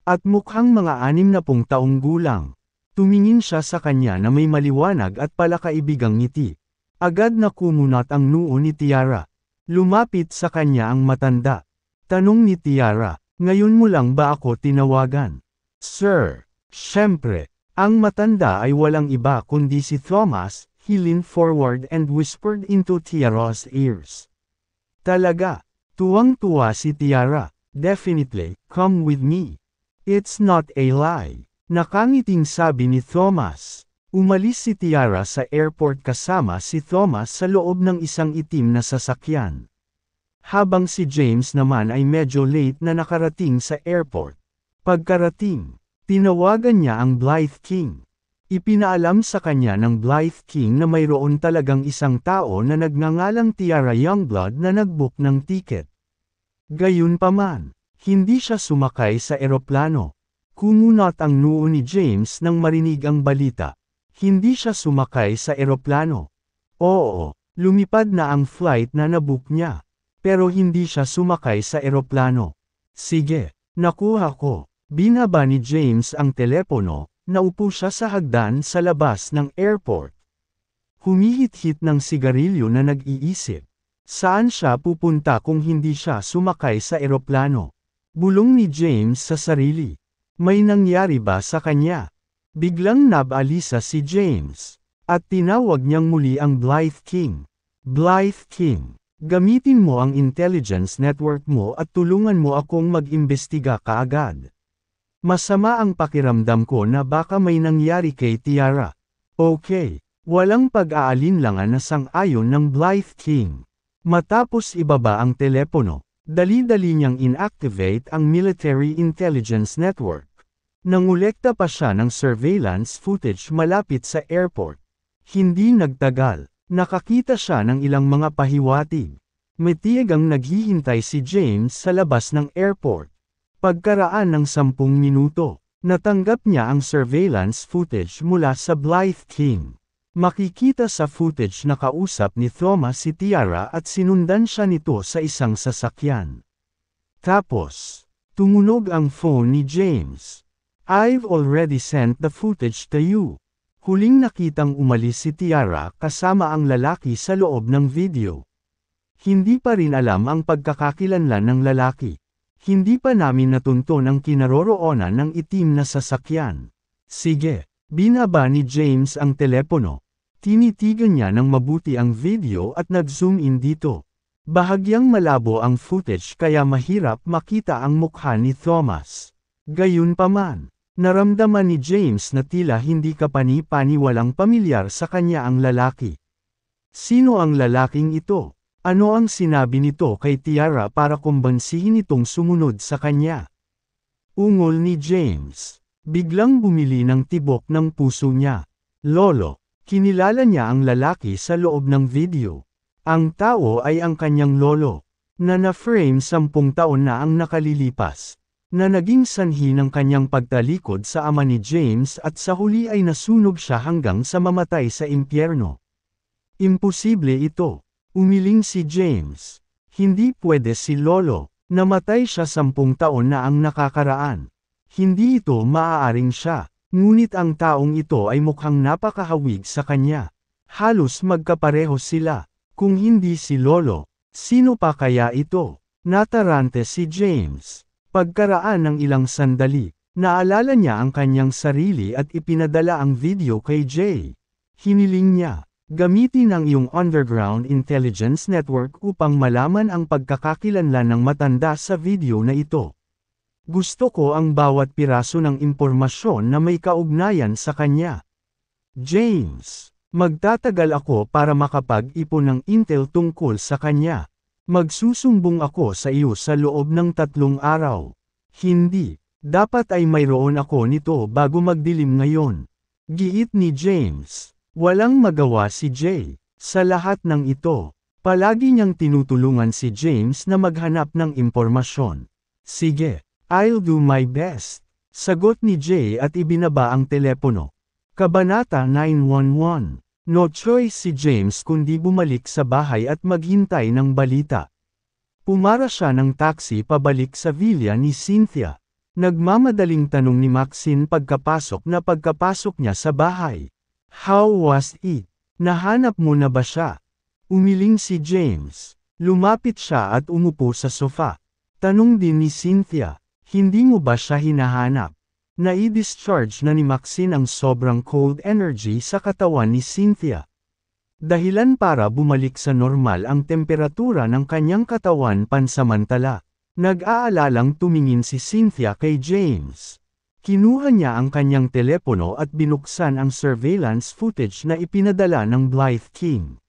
at mukhang mga 60 taong gulang. Tumingin siya sa kanya na may maliwanag at palakaibigang ngiti. Agad na kumunat ang noo ni Tiara. Lumapit sa kanya ang matanda. Tanong ni Tiara, ngayon mo lang ba ako tinawagan? Sir, syempre, ang matanda ay walang iba kundi si Thomas. He leaned forward and whispered into Tiara's ears. Talaga, tuwang-tuwa si Tiara. Definitely, come with me. It's not a lie. Nakangiting sabi ni Thomas. Umalis si Tiara sa airport kasama si Thomas sa loob ng isang itim na sasakyan. Habang si James naman ay medyo late na nakarating sa airport. Pagkarating, tinawagan niya ang Blythe King. Ipinaalam sa kanya ng Blythe King na mayroon talagang isang tao na nagngangalang Tiara Youngblood na nag-book ng tiket. Gayunpaman, hindi siya sumakay sa eroplano. Kumunat ang noo ni James nang marinig ang balita. Hindi siya sumakay sa eroplano. Oo, lumipad na ang flight na nabook niya. Pero hindi siya sumakay sa eroplano. Sige, nakuha ko. Binaba ni James ang telepono, naupo siya sa hagdan sa labas ng airport. Humihit-hit ng sigarilyo na nag-iisip. Saan siya pupunta kung hindi siya sumakay sa eroplano? Bulong ni James sa sarili. May nangyari ba sa kanya? Biglang nabalisa si James, at tinawag niyang muli ang Blythe King. Blythe King, gamitin mo ang intelligence network mo at tulungan mo akong mag-imbestiga kaagad. Masama ang pakiramdam ko na baka may nangyari kay Tiara. Okay, walang pag-aalinlangan na sang-ayon ng Blythe King. Matapos ibaba ang telepono, dali-dali niyang inactivate ang Military Intelligence Network. Nangolekta pa siya ng surveillance footage malapit sa airport. Hindi nagtagal, nakakita siya ng ilang mga pahiwatig. May tiyagang naghihintay si James sa labas ng airport. Pagkaraan ng 10 minuto, natanggap niya ang surveillance footage mula sa Blythe King. Makikita sa footage na kausap ni Thomas si Tiara at sinundan siya nito sa isang sasakyan. Tapos, tumunog ang phone ni James. "I've already sent the footage to you." Huling nakitang umalis si Tiara kasama ang lalaki sa loob ng video. Hindi pa rin alam ang pagkakakilanlan ng lalaki. Hindi pa namin natunton ang kinaroroonan ng itim na sasakyan. Sige, binaba ni James ang telepono. Tinitigan niya ng mabuti ang video at nag-zoom in dito. Bahagyang malabo ang footage kaya mahirap makita ang mukha ni Thomas. Gayunpaman, naramdaman ni James na tila hindi kapani-paniwalang pamilyar sa kanya ang lalaki. Sino ang lalaking ito? Ano ang sinabi nito kay Tiara para kumbansihin itong sumunod sa kanya? Ungol ni James. Biglang bumili ng tibok ng puso niya. Lolo, kinilala niya ang lalaki sa loob ng video. Ang tao ay ang kanyang lolo, na na-frame 10 taon na ang nakalilipas, na naging sanhi ng kanyang pagtalikod sa ama ni James at sa huli ay nasunog siya hanggang sa mamatay sa impyerno. Imposible ito. Umiling si James. Hindi pwede si Lolo, namatay siya 10 taon na ang nakakaraan. Hindi ito maaaring siya, ngunit ang taong ito ay mukhang napakahawig sa kanya. Halos magkapareho sila. Kung hindi si Lolo, sino pa kaya ito? Natarante si James. Pagkaraan ng ilang sandali, naalala niya ang kanyang sarili at ipinadala ang video kay Jay. Hiniling niya, gamitin ang iyong underground intelligence network upang malaman ang pagkakakilanlan ng matanda sa video na ito. Gusto ko ang bawat piraso ng impormasyon na may kaugnayan sa kanya. James, magtatagal ako para makapag-ipon ng intel tungkol sa kanya. Magsusumbong ako sa iyo sa loob ng 3 araw. Hindi, dapat ay mayroon ako nito bago magdilim ngayon. Giit ni James. Walang magawa si Jay. Sa lahat ng ito, palagi niyang tinutulungan si James na maghanap ng impormasyon. Sige, I'll do my best. Sagot ni Jay at ibinaba ang telepono. Kabanata 911. No choice si James kundi bumalik sa bahay at maghintay ng balita. Pumara siya ng taxi pabalik sa villa ni Cynthia. Nagmamadaling tanong ni Maxine pagkapasok niya sa bahay. How was it? Nahanap mo na ba siya? Umiling si James. Lumapit siya at umupo sa sofa. Tanong din ni Cynthia, hindi mo ba siya hinahanap? Nai-discharge na ni Maxine ang sobrang cold energy sa katawan ni Cynthia. Dahilan para bumalik sa normal ang temperatura ng kanyang katawan pansamantala. Nag-aalalang tumingin si Cynthia kay James. Kinuha niya ang kanyang telepono at binuksan ang surveillance footage na ipinadala ng Blythe King.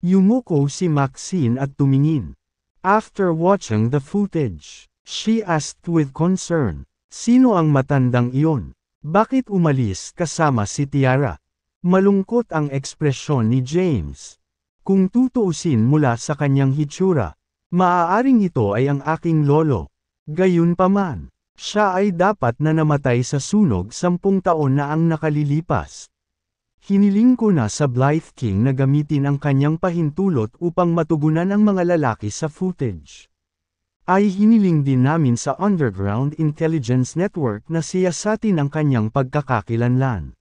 Yumuko si Maxine at tumingin. After watching the footage, she asked with concern, "Sino ang matandang iyon? Bakit umalis kasama si Tiara?" Malungkot ang ekspresyon ni James. Kung tutuusin mula sa kanyang hitsura, maaaring ito ay ang aking lolo. Gayunpaman, siya ay dapat na namatay sa sunog 10 taon na ang nakalilipas. Hiniling ko na sa Blythe King na gamitin ang kanyang pahintulot upang matugunan ang mga lalaki sa footage. Ay hiniling din namin sa Underground Intelligence Network na siyasatin ang kanyang pagkakakilanlan.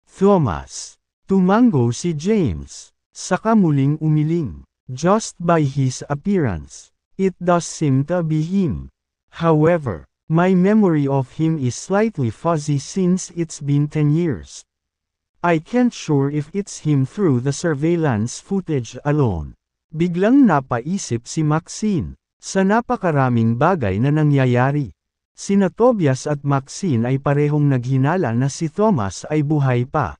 Thomas. Tumango si James. Saka muling umiling. Just by his appearance, it does seem to be him. However, my memory of him is slightly fuzzy since it's been 10 years. I can't sure if it's him through the surveillance footage alone. Biglang napaisip si Maxine, sa napakaraming bagay na nangyayari. Sina Tobias at Maxine ay parehong naghinala na si Thomas ay buhay pa.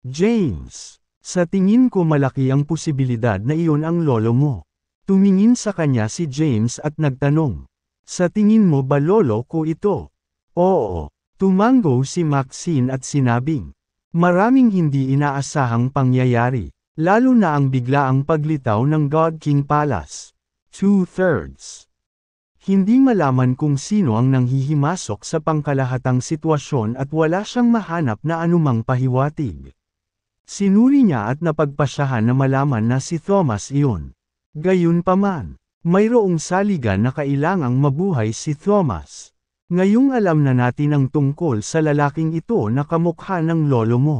James, sa tingin ko malaki ang posibilidad na iyon ang lolo mo. Tumingin sa kanya si James at nagtanong. Sa tingin mo ba lolo ko ito? Oo, tumango si Maxine at sinabing. Maraming hindi inaasahang pangyayari, lalo na ang biglaang paglitaw ng God King Palace. 2/3. Hindi malaman kung sino ang nanghihimasok sa pangkalahatang sitwasyon at wala siyang mahanap na anumang pahiwatig. Sinuri niya at napagpasyahan na malaman na si Thomas iyon. Gayunpaman, mayroong saligan na kailangang mabuhay si Thomas. Ngayong alam na natin ang tungkol sa lalaking ito na kamukha ng lolo mo.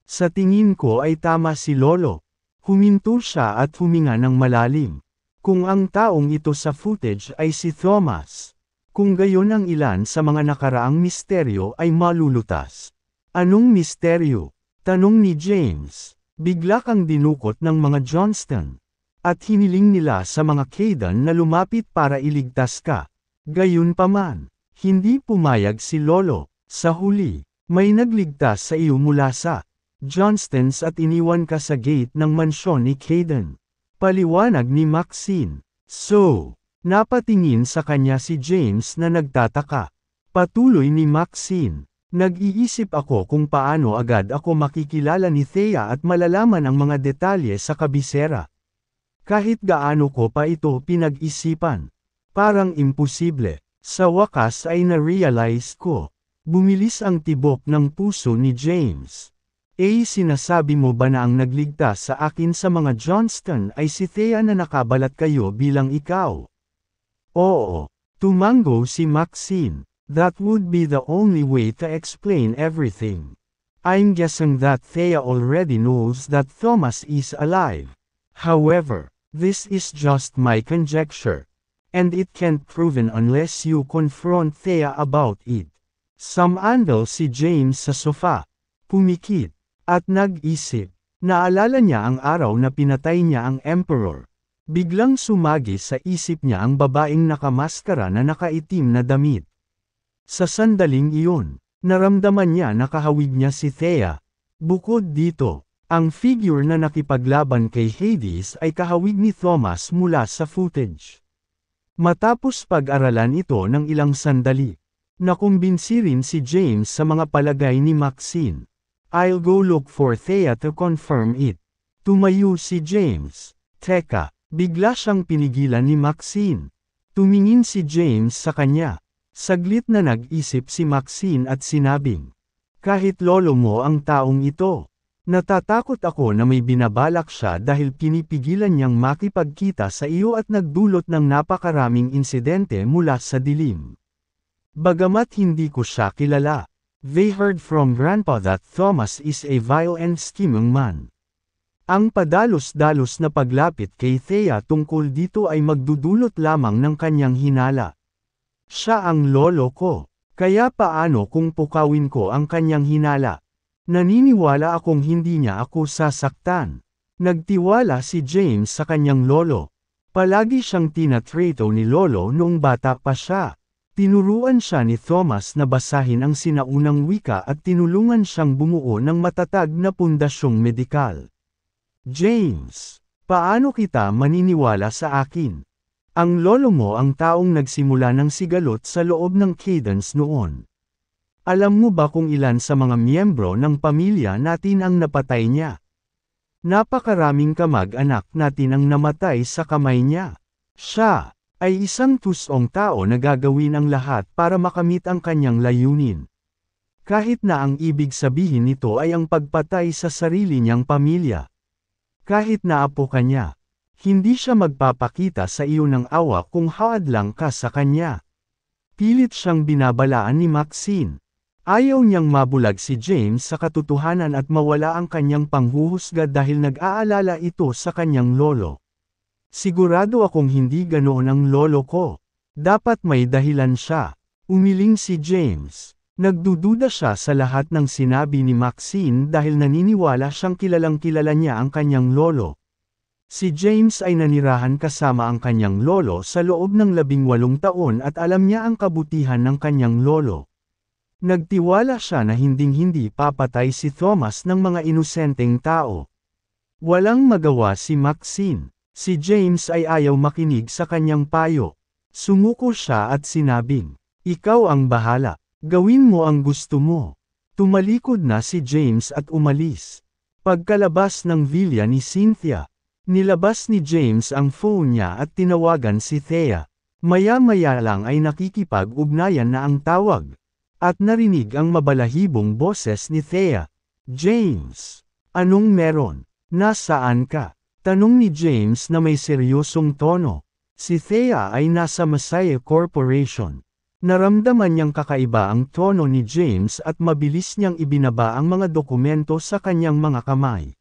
Sa tingin ko ay tama si lolo. Huminto siya at huminga ng malalim. Kung ang taong ito sa footage ay si Thomas. Kung gayon ang ilan sa mga nakaraang misteryo ay malulutas. Anong misteryo? Tanong ni James. Bigla kang dinukot ng mga Johnston. At hiniling nila sa mga Kayden na lumapit para iligtas ka. Gayunpaman, hindi pumayag si lolo. Sa huli, may nagligtas sa iyo mula sa Johnstons at iniwan ka sa gate ng mansyon ni Kayden. Paliwanag ni Maxine. So, napatingin sa kanya si James na nagtataka. Patuloy ni Maxine. Nag-iisip ako kung paano agad ako makikilala ni Thea at malalaman ang mga detalye sa kabisera. Kahit gaano ko pa ito pinag-isipan. Parang imposible. Sa wakas ay na-realize ko. Bumilis ang tibok ng puso ni James. Sinasabi mo ba na ang nagligtas sa akin sa mga Johnston ay si Thea na nakabalat kayo bilang ikaw? Oo, tumango si Maxine. That would be the only way to explain everything. I'm guessing that Thea already knows that Thomas is alive. However, this is just my conjecture. And it can't proven unless you confront Thea about it. Samandal si James sa sofa. Pumikit. At nag-isip. Naalala niya ang araw na pinatay niya ang Emperor. Biglang sumagi sa isip niya ang babaeng nakamaskara na nakaitim na damit. Sa sandaling iyon, naramdaman niya na kahawig niya si Thea. Bukod dito, ang figure na nakipaglaban kay Hades ay kahawig ni Thomas mula sa footage. Matapos pag-aralan ito ng ilang sandali, nakumbinsi rin si James sa mga palagay ni Maxine. I'll go look for Thea to confirm it. Tumayo si James. Teka, bigla siyang pinigilan ni Maxine. Tumingin si James sa kanya. Saglit na nag-isip si Maxine at sinabing, kahit lolo mo ang taong ito. Natatakot ako na may binabalak siya dahil pinipigilan niyang makipagkita sa iyo at nagdulot ng napakaraming insidente mula sa dilim. Bagamat hindi ko siya kilala, they heard from Grandpa that Thomas is a vile and scheming man. Ang padalos-dalos na paglapit kay Thea tungkol dito ay magdudulot lamang ng kanyang hinala. Siya ang lolo ko, kaya paano kung pukawin ko ang kanyang hinala? Naniniwala akong hindi niya ako sasaktan. Nagtiwala si James sa kanyang lolo. Palagi siyang tinatrato ni lolo noong bata pa siya. Tinuruan siya ni Thomas na basahin ang sinaunang wika at tinulungan siyang bumuo ng matatag na pundasyong medikal. James, paano kita maniniwala sa akin? Ang lolo mo ang taong nagsimula ng sigalot sa loob ng Cadence noon. Alam mo ba kung ilan sa mga miyembro ng pamilya natin ang napatay niya? Napakaraming kamag-anak natin ang namatay sa kamay niya. Siya ay isang tusong tao na gagawin ang lahat para makamit ang kanyang layunin. Kahit na ang ibig sabihin nito ay ang pagpatay sa sarili niyang pamilya. Kahit na apo ka niya, hindi siya magpapakita sa iyo ng awa kung haadlang ka sa kanya. Pilit siyang binabalaan ni Maxine. Ayaw niyang mabulag si James sa katotohanan at mawala ang kanyang panghuhusga dahil nag-aalala ito sa kanyang lolo. Sigurado akong hindi ganoon ang lolo ko. Dapat may dahilan siya. Umiling si James. Nagdududa siya sa lahat ng sinabi ni Maxine dahil naniniwala siyang kilalang-kilala niya ang kanyang lolo. Si James ay nanirahan kasama ang kanyang lolo sa loob ng 18 taon at alam niya ang kabutihan ng kanyang lolo. Nagtiwala siya na hinding-hindi papatay si Thomas ng mga inosenteng tao. Walang magawa si Maxine. Si James ay ayaw makinig sa kanyang payo. Sumuko siya at sinabing, "Ikaw ang bahala. Gawin mo ang gusto mo." Tumalikod na si James at umalis. Pagkalabas ng villa ni Cynthia, nilabas ni James ang phone niya at tinawagan si Thea. Maya-maya lang ay nakikipag-ugnayan na ang tawag. At narinig ang mabalahibong boses ni Thea. "James, anong meron? Nasaan ka?" Tanong ni James na may seryosong tono. Si Thea ay nasa Masaya Corporation. Naramdaman niyang kakaiba ang tono ni James at mabilis niyang ibinaba ang mga dokumento sa kanyang mga kamay.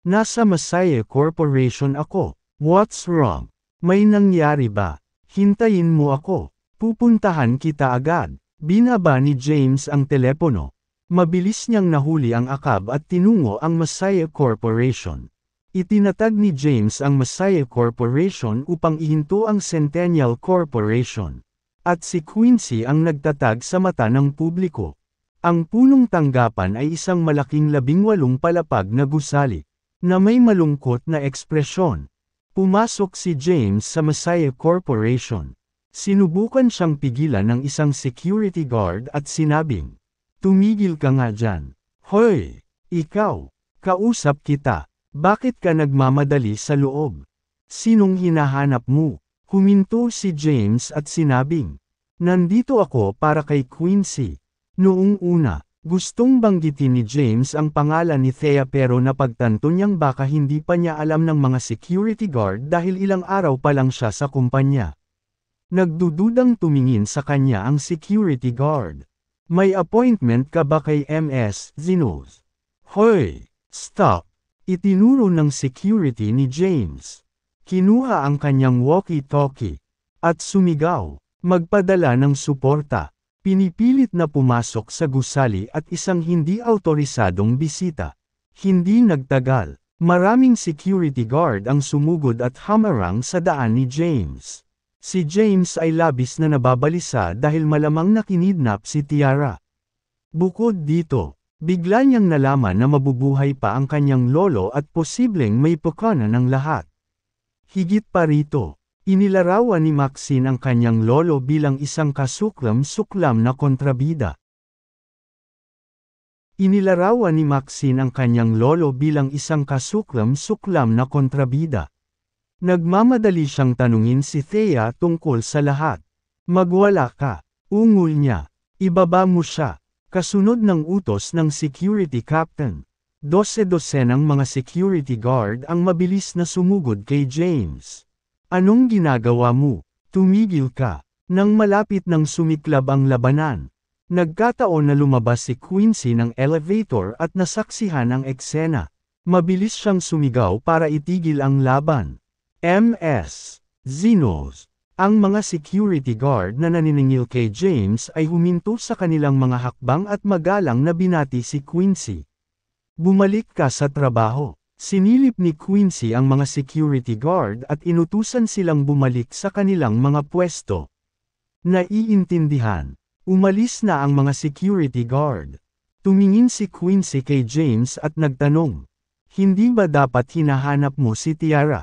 "Nasa Masaya Corporation ako. What's wrong? May nangyari ba? Hintayin mo ako. Pupuntahan kita agad." Binaba ni James ang telepono. Mabilis niyang nahuli ang akab at tinungo ang Masaya Corporation. Itinatag ni James ang Masaya Corporation upang ihinto ang Centennial Corporation. At si Quincy ang nagtatag sa mata ng publiko. Ang punong tanggapan ay isang malaking 18 palapag na gusali, na may malungkot na ekspresyon. Pumasok si James sa Masaya Corporation. Sinubukan siyang pigilan ng isang security guard at sinabing, "Tumigil ka nga dyan. Hoy! Ikaw! Kausap kita. Bakit ka nagmamadali sa loob? Sinong hinahanap mo?" Huminto si James at sinabing, "Nandito ako para kay Quincy." Noong una, gustong banggitin ni James ang pangalan ni Thea pero napagtanto niyang baka hindi pa niya alam ng mga security guard dahil ilang araw pa lang siya sa kumpanya. Nagdududang tumingin sa kanya ang security guard. "May appointment ka ba kay MS Zinos?" "Hoy! Stop!" Itinuro ng security ni James. Kinuha ang kanyang walkie-talkie. At sumigaw, "Magpadala ng suporta." Pinipilit na pumasok sa gusali at isang hindi autorisadong bisita. Hindi nagtagal. Maraming security guard ang sumugod at hamarang sa daan ni James. Si James ay labis na nababalisa dahil malamang nakinidnap si Tiara. Bukod dito, bigla niyang nalaman na mabubuhay pa ang kanyang lolo at posibleng may pukana ng lahat. Higit pa rito, inilarawan ni Maxine ang kanyang lolo bilang isang kasuklam-suklam na kontrabida. Inilarawan ni Maxine ang kanyang lolo bilang isang kasuklam-suklam na kontrabida. Nagmamadali siyang tanungin si Thea tungkol sa lahat. "Magwala ka," ungol niya. "Ibaba mo siya." Kasunod ng utos ng security captain. 12 ng mga security guard ang mabilis na sumugod kay James. "Anong ginagawa mo? Tumigil ka." Nang malapit ng sumiklab ang labanan, nagkataon na lumabas si Quincy ng elevator at nasaksihan ang eksena. Mabilis siyang sumigaw para itigil ang laban. "MS Zinos." Ang mga security guard na naniningil kay James ay huminto sa kanilang mga hakbang at magalang na binati si Quincy. "Bumalik ka sa trabaho." Sinilip ni Quincy ang mga security guard at inutusan silang bumalik sa kanilang mga pwesto. "Naiintindihan." Umalis na ang mga security guard. Tumingin si Quincy kay James at nagtanong, "Hindi ba dapat hinahanap mo si Tiara?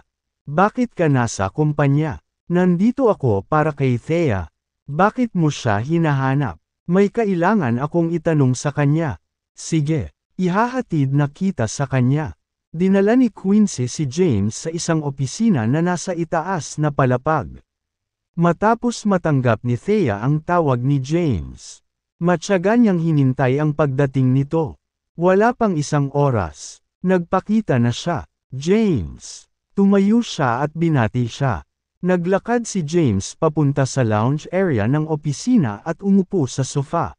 Bakit ka nasa kumpanya?" "Nandito ako para kay Thea." "Bakit mo siya hinahanap?" "May kailangan akong itanong sa kanya." "Sige, ihahatid na kita sa kanya." Dinala ni Quincy si James sa isang opisina na nasa itaas na palapag. Matapos matanggap ni Thea ang tawag ni James, matyaga niyang hinintay ang pagdating nito. Wala pang isang oras, nagpakita na siya. "James." Tumayo siya at binati siya. Naglakad si James papunta sa lounge area ng opisina at umupo sa sofa.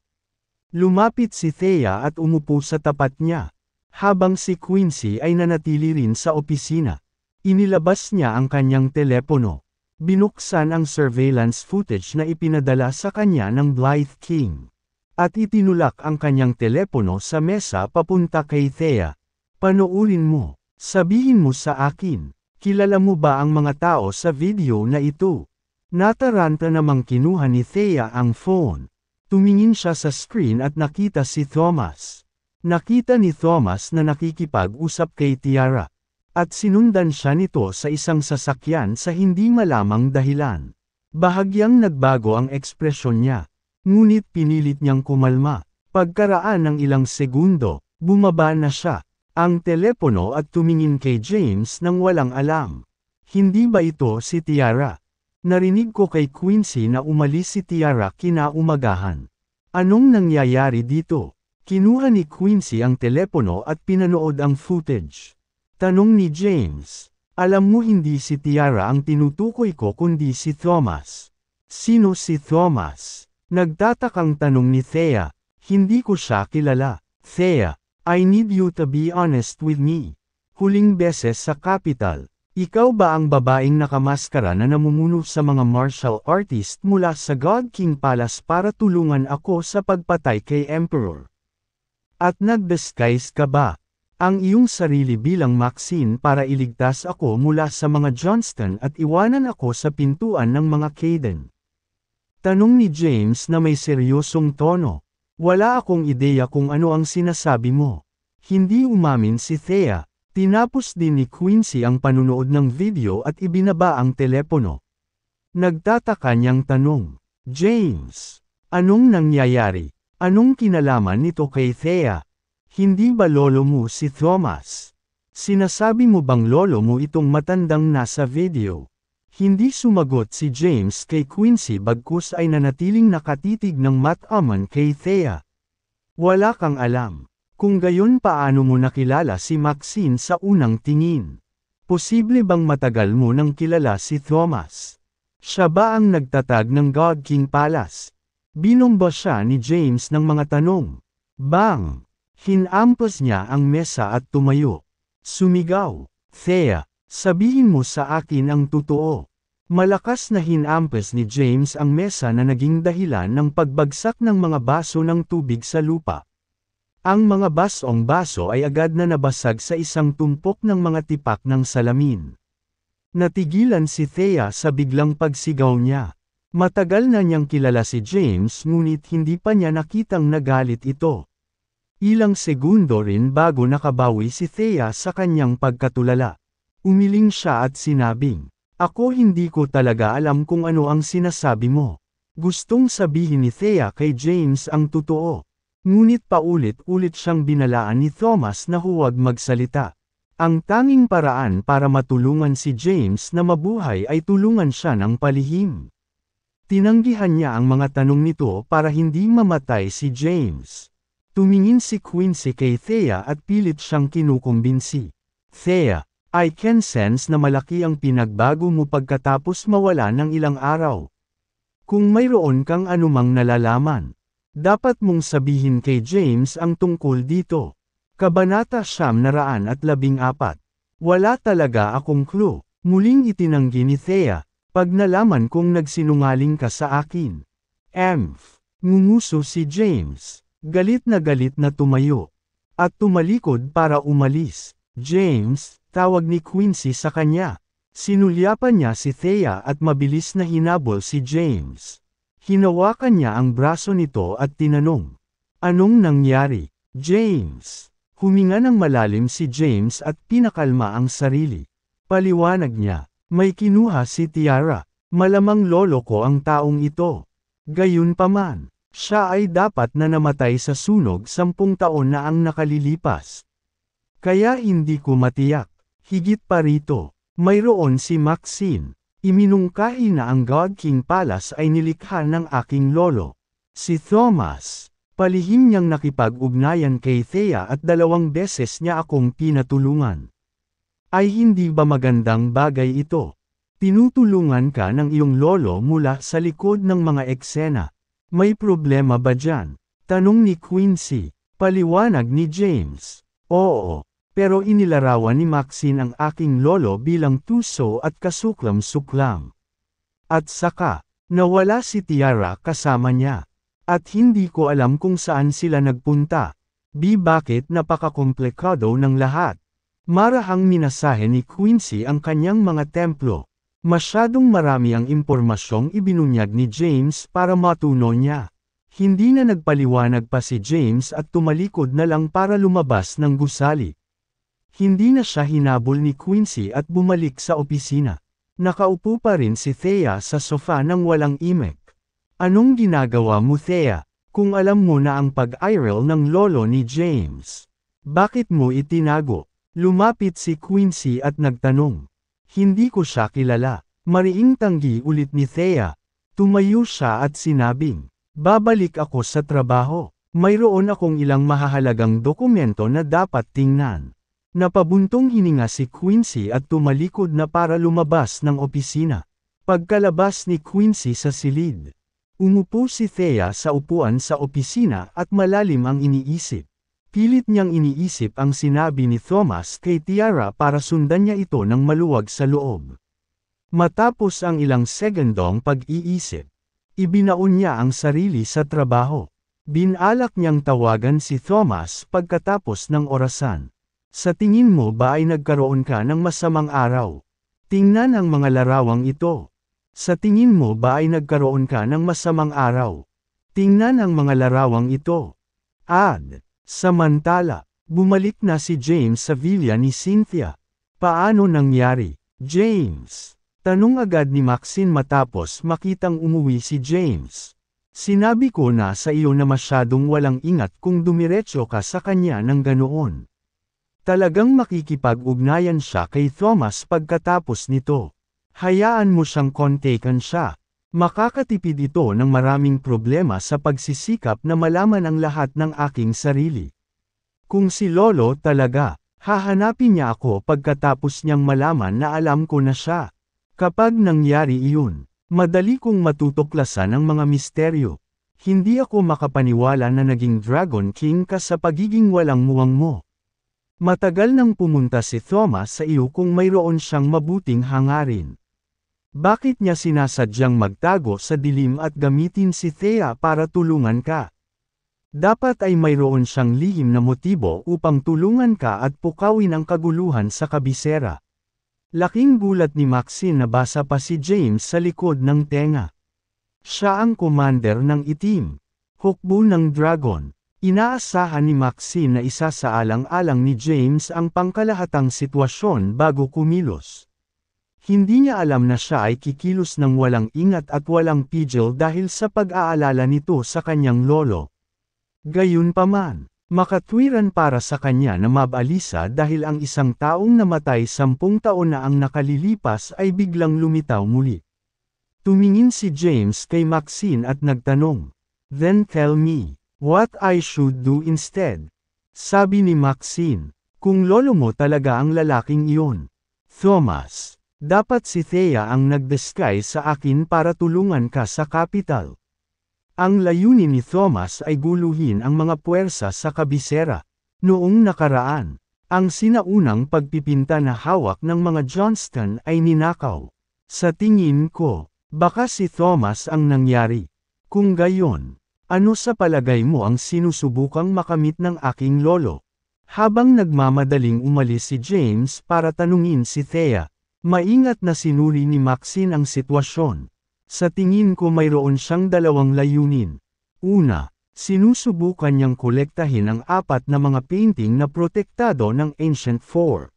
Lumapit si Thea at umupo sa tapat niya, habang si Quincy ay nanatili rin sa opisina. Inilabas niya ang kanyang telepono. Binuksan ang surveillance footage na ipinadala sa kanya ng Blythe King. At itinulak ang kanyang telepono sa mesa papunta kay Thea. "Panoorin mo. Sabihin mo sa akin." Kilala mo ba ang mga tao sa video na ito? Nataranta namang kinuha ni Thea ang phone. Tumingin siya sa screen at nakita si Thomas. Nakita ni Thomas na nakikipag-usap kay Tiara. At sinundan siya nito sa isang sasakyan sa hindi malamang dahilan. Bahagyang nagbago ang ekspresyon niya. Ngunit pinilit niyang kumalma. Pagkaraan ng ilang segundo, bumaba na siya. Ang telepono at tumingin kay James nang walang alam. Hindi ba ito si Tiara? Narinig ko kay Quincy na umalis si Tiara kinaumagahan. Anong nangyayari dito? Kinuha ni Quincy ang telepono at pinanood ang footage. Tanong ni James. Alam mo hindi si Tiara ang tinutukoy ko kundi si Thomas. Sino si Thomas? Nagtatakang tanong ni Thea. Hindi ko siya kilala. Thea. I need you to be honest with me. Huling beses sa Capital. Ikaw ba ang babaeng nakamaskara na namumuno sa mga martial artist mula sa God King Palace para tulungan ako sa pagpatay kay Emperor? At nag-disguise ka ba ang iyong sarili bilang Maxine para iligtas ako mula sa mga Johnston at iwanan ako sa pintuan ng mga Caden? Tanong ni James na may seryosong tono. Wala akong ideya kung ano ang sinasabi mo. Hindi umamin si Thea. Tinapos din ni Quincy ang panunood ng video at ibinaba ang telepono. Nagtataka niyang tanong. James, anong nangyayari? Anong kinalaman nito kay Thea? Hindi ba lolo mo si Thomas? Sinasabi mo bang lolo mo itong matandang nasa video? Hindi sumagot si James kay Quincy bagkus ay nanatiling nakatitig ng mataman kay Thea. Wala kang alam. Kung gayon paano mo nakilala si Maxine sa unang tingin? Posible bang matagal mo nang kilala si Thomas? Siya ba ang nagtatag ng God King Palace? Binomba siya ni James ng mga tanong. Bang! Hinampas niya ang mesa at tumayo. Sumigaw. Thea, sabihin mo sa akin ang totoo. Malakas na hinampas ni James ang mesa na naging dahilan ng pagbagsak ng mga baso ng tubig sa lupa. Ang mga basong baso ay agad na nabasag sa isang tumpok ng mga tipak ng salamin. Natigilan si Thea sa biglang pagsigaw niya. Matagal na niyang kilala si James ngunit hindi pa niya nakitang nagalit ito. Ilang segundo rin bago nakabawi si Thea sa kanyang pagkatulala. Umiling siya at sinabing, "Ako hindi ko talaga alam kung ano ang sinasabi mo." Gustong sabihin ni Thea kay James ang totoo. Ngunit paulit-ulit siyang binalaan ni Thomas na huwag magsalita. Ang tanging paraan para matulungan si James na mabuhay ay tulungan siya ng palihim. Tinanggihan niya ang mga tanong nito para hindi mamatay si James. Tumingin si Quincy kay Thea at pilit siyang kinukumbinsi. Thea, I can sense na malaki ang pinagbago mo pagkatapos mawala ng ilang araw. Kung mayroon kang anumang nalalaman, dapat mong sabihin kay James ang tungkol dito. Kabanata 914. Wala talaga akong clue. Muling itinanggi ni Thea, pag nalaman kong nagsinungaling ka sa akin. Ngunuso si James. Galit na tumayo. At tumalikod para umalis. James, tawag ni Quincy sa kanya. Sinulyapan niya si Thea at mabilis na hinabol si James. Hinawakan niya ang braso nito at tinanong. Anong nangyari, James? Huminga ng malalim si James at pinakalma ang sarili. Paliwanag niya, may kinuha si Tiara. Malamang lolo ko ang taong ito. Gayunpaman, siya ay dapat na namatay sa sunog 10 taon na ang nakalilipas. Kaya hindi ko matiyak. Higit pa rito, mayroon si Maxine. Iminungkahi na ang God King Palace ay nilikha ng aking lolo. Si Thomas, palihim niyang nakipag-ugnayan kay Thea at 2 beses niya akong pinatulungan. Ay hindi ba magandang bagay ito? Tinutulungan ka ng iyong lolo mula sa likod ng mga eksena. May problema ba dyan? Tanong ni Quincy. Paliwanag ni James. Oo, pero inilarawan ni Maxine ang aking lolo bilang tuso at kasuklam-suklam. At saka, nawala si Tiara kasama niya. At hindi ko alam kung saan sila nagpunta. Bakit napakakomplikado ng lahat? Marahang minasahe ni Quincy ang kanyang mga templo. Masyadong marami ang impormasyong ibinunyag ni James para matuno niya. Hindi na nagpaliwanag pa si James at tumalikod na lang para lumabas ng gusali. Hindi na siya hinabol ni Quincy at bumalik sa opisina. Nakaupo pa rin si Thea sa sofa nang walang imek. Anong ginagawa mo, Thea, kung alam mo na ang pag-iral ng lolo ni James? Bakit mo itinago? Lumapit si Quincy at nagtanong. Hindi ko siya kilala. Mariing tanggi ulit ni Thea. Tumayo siya at sinabing, babalik ako sa trabaho. Mayroon akong ilang mahahalagang dokumento na dapat tingnan. Napabuntong hininga si Quincy at tumalikod na para lumabas ng opisina. Pagkalabas ni Quincy sa silid, umupo si Thea sa upuan sa opisina at malalim ang iniisip. Pilit niyang iniisip ang sinabi ni Thomas kay Tiara para sundan niya ito ng maluwag sa loob. Matapos ang ilang segundong pag-iisip, ibinaon niya ang sarili sa trabaho. Binalak niyang tawagan si Thomas pagkatapos ng orasan. Sa tingin mo ba ay nagkaroon ka ng masamang araw? Tingnan ang mga larawang ito. Sa tingin mo ba ay nagkaroon ka ng masamang araw? Tingnan ang mga larawang ito. Samantala, bumalik na si James sa villa ni Cynthia. Paano nangyari, James? Tanong agad ni Maxine matapos makitang umuwi si James. Sinabi ko na sa iyo na masyadong walang ingat kung dumiretso ka sa kanya ng ganoon. Talagang makikipag-ugnayan siya kay Thomas pagkatapos nito. Hayaan mo siyang kontekan siya. Makakatipid ito ng maraming problema sa pagsisikap na malaman ang lahat ng aking sarili. Kung si Lolo talaga, hahanapin niya ako pagkatapos niyang malaman na alam ko na siya. Kapag nangyari iyon, madali kong matutuklasan ang mga misteryo. Hindi ako makapaniwala na naging Dragon King ka sa pagiging walang muwang mo. Matagal nang pumunta si Thomas sa iyo kung mayroon siyang mabuting hangarin. Bakit niya sinasadyang magtago sa dilim at gamitin si Thea para tulungan ka? Dapat ay mayroon siyang lihim na motibo upang tulungan ka at pukawin ang kaguluhan sa kabisera. Laking gulat ni Maxine na basa pa si James sa likod ng tenga. Siya ang commander ng itim. Hukbo ng dragon. Inaasahan ni Maxine na isasaalang-alang ni James ang pangkalahatang sitwasyon bago kumilos. Hindi niya alam na siya ay kikilos ng walang ingat at walang pigil dahil sa pag-aalala nito sa kanyang lolo. Gayunpaman, makatwiran para sa kanya na mabalisa dahil ang isang taong namatay 10 taon na ang nakalilipas ay biglang lumitaw muli. Tumingin si James kay Maxine at nagtanong, "Then tell me, what I should do instead?" Sabi ni Maxine, "Kung lolo mo talaga ang lalaking iyon, Thomas, dapat si Thea ang nag-disguise sa akin para tulungan ka sa capital." Ang layunin ni Thomas ay guluhin ang mga puwersa sa kabisera. Noong nakaraan, ang sinaunang pagpipinta na hawak ng mga Johnston ay ninakaw. Sa tingin ko, baka si Thomas ang nangyari. Kung gayon, ano sa palagay mo ang sinusubukang makamit ng aking lolo? Habang nagmamadaling umalis si James para tanungin si Thea, maingat na sinuri ni Maxine ang sitwasyon. Sa tingin ko mayroon siyang dalawang layunin. Una, sinusubukan niyang kolektahin ang 4 na mga painting na protektado ng Ancient Four.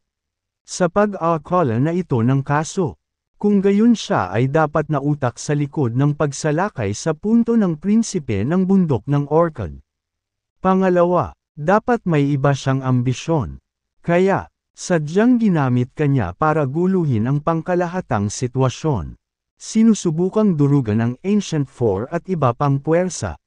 Sa pag-aakala na ito ng kaso. Kung gayon siya ay dapat na utak sa likod ng pagsalakay sa punto ng prinsipe ng bundok ng Orchid. Pangalawa, dapat may iba siyang ambisyon. Kaya, sadyang ginamit kanya para guluhin ang pangkalahatang sitwasyon. Sinusubukang durugan ang Ancient Four at iba pang puwersa.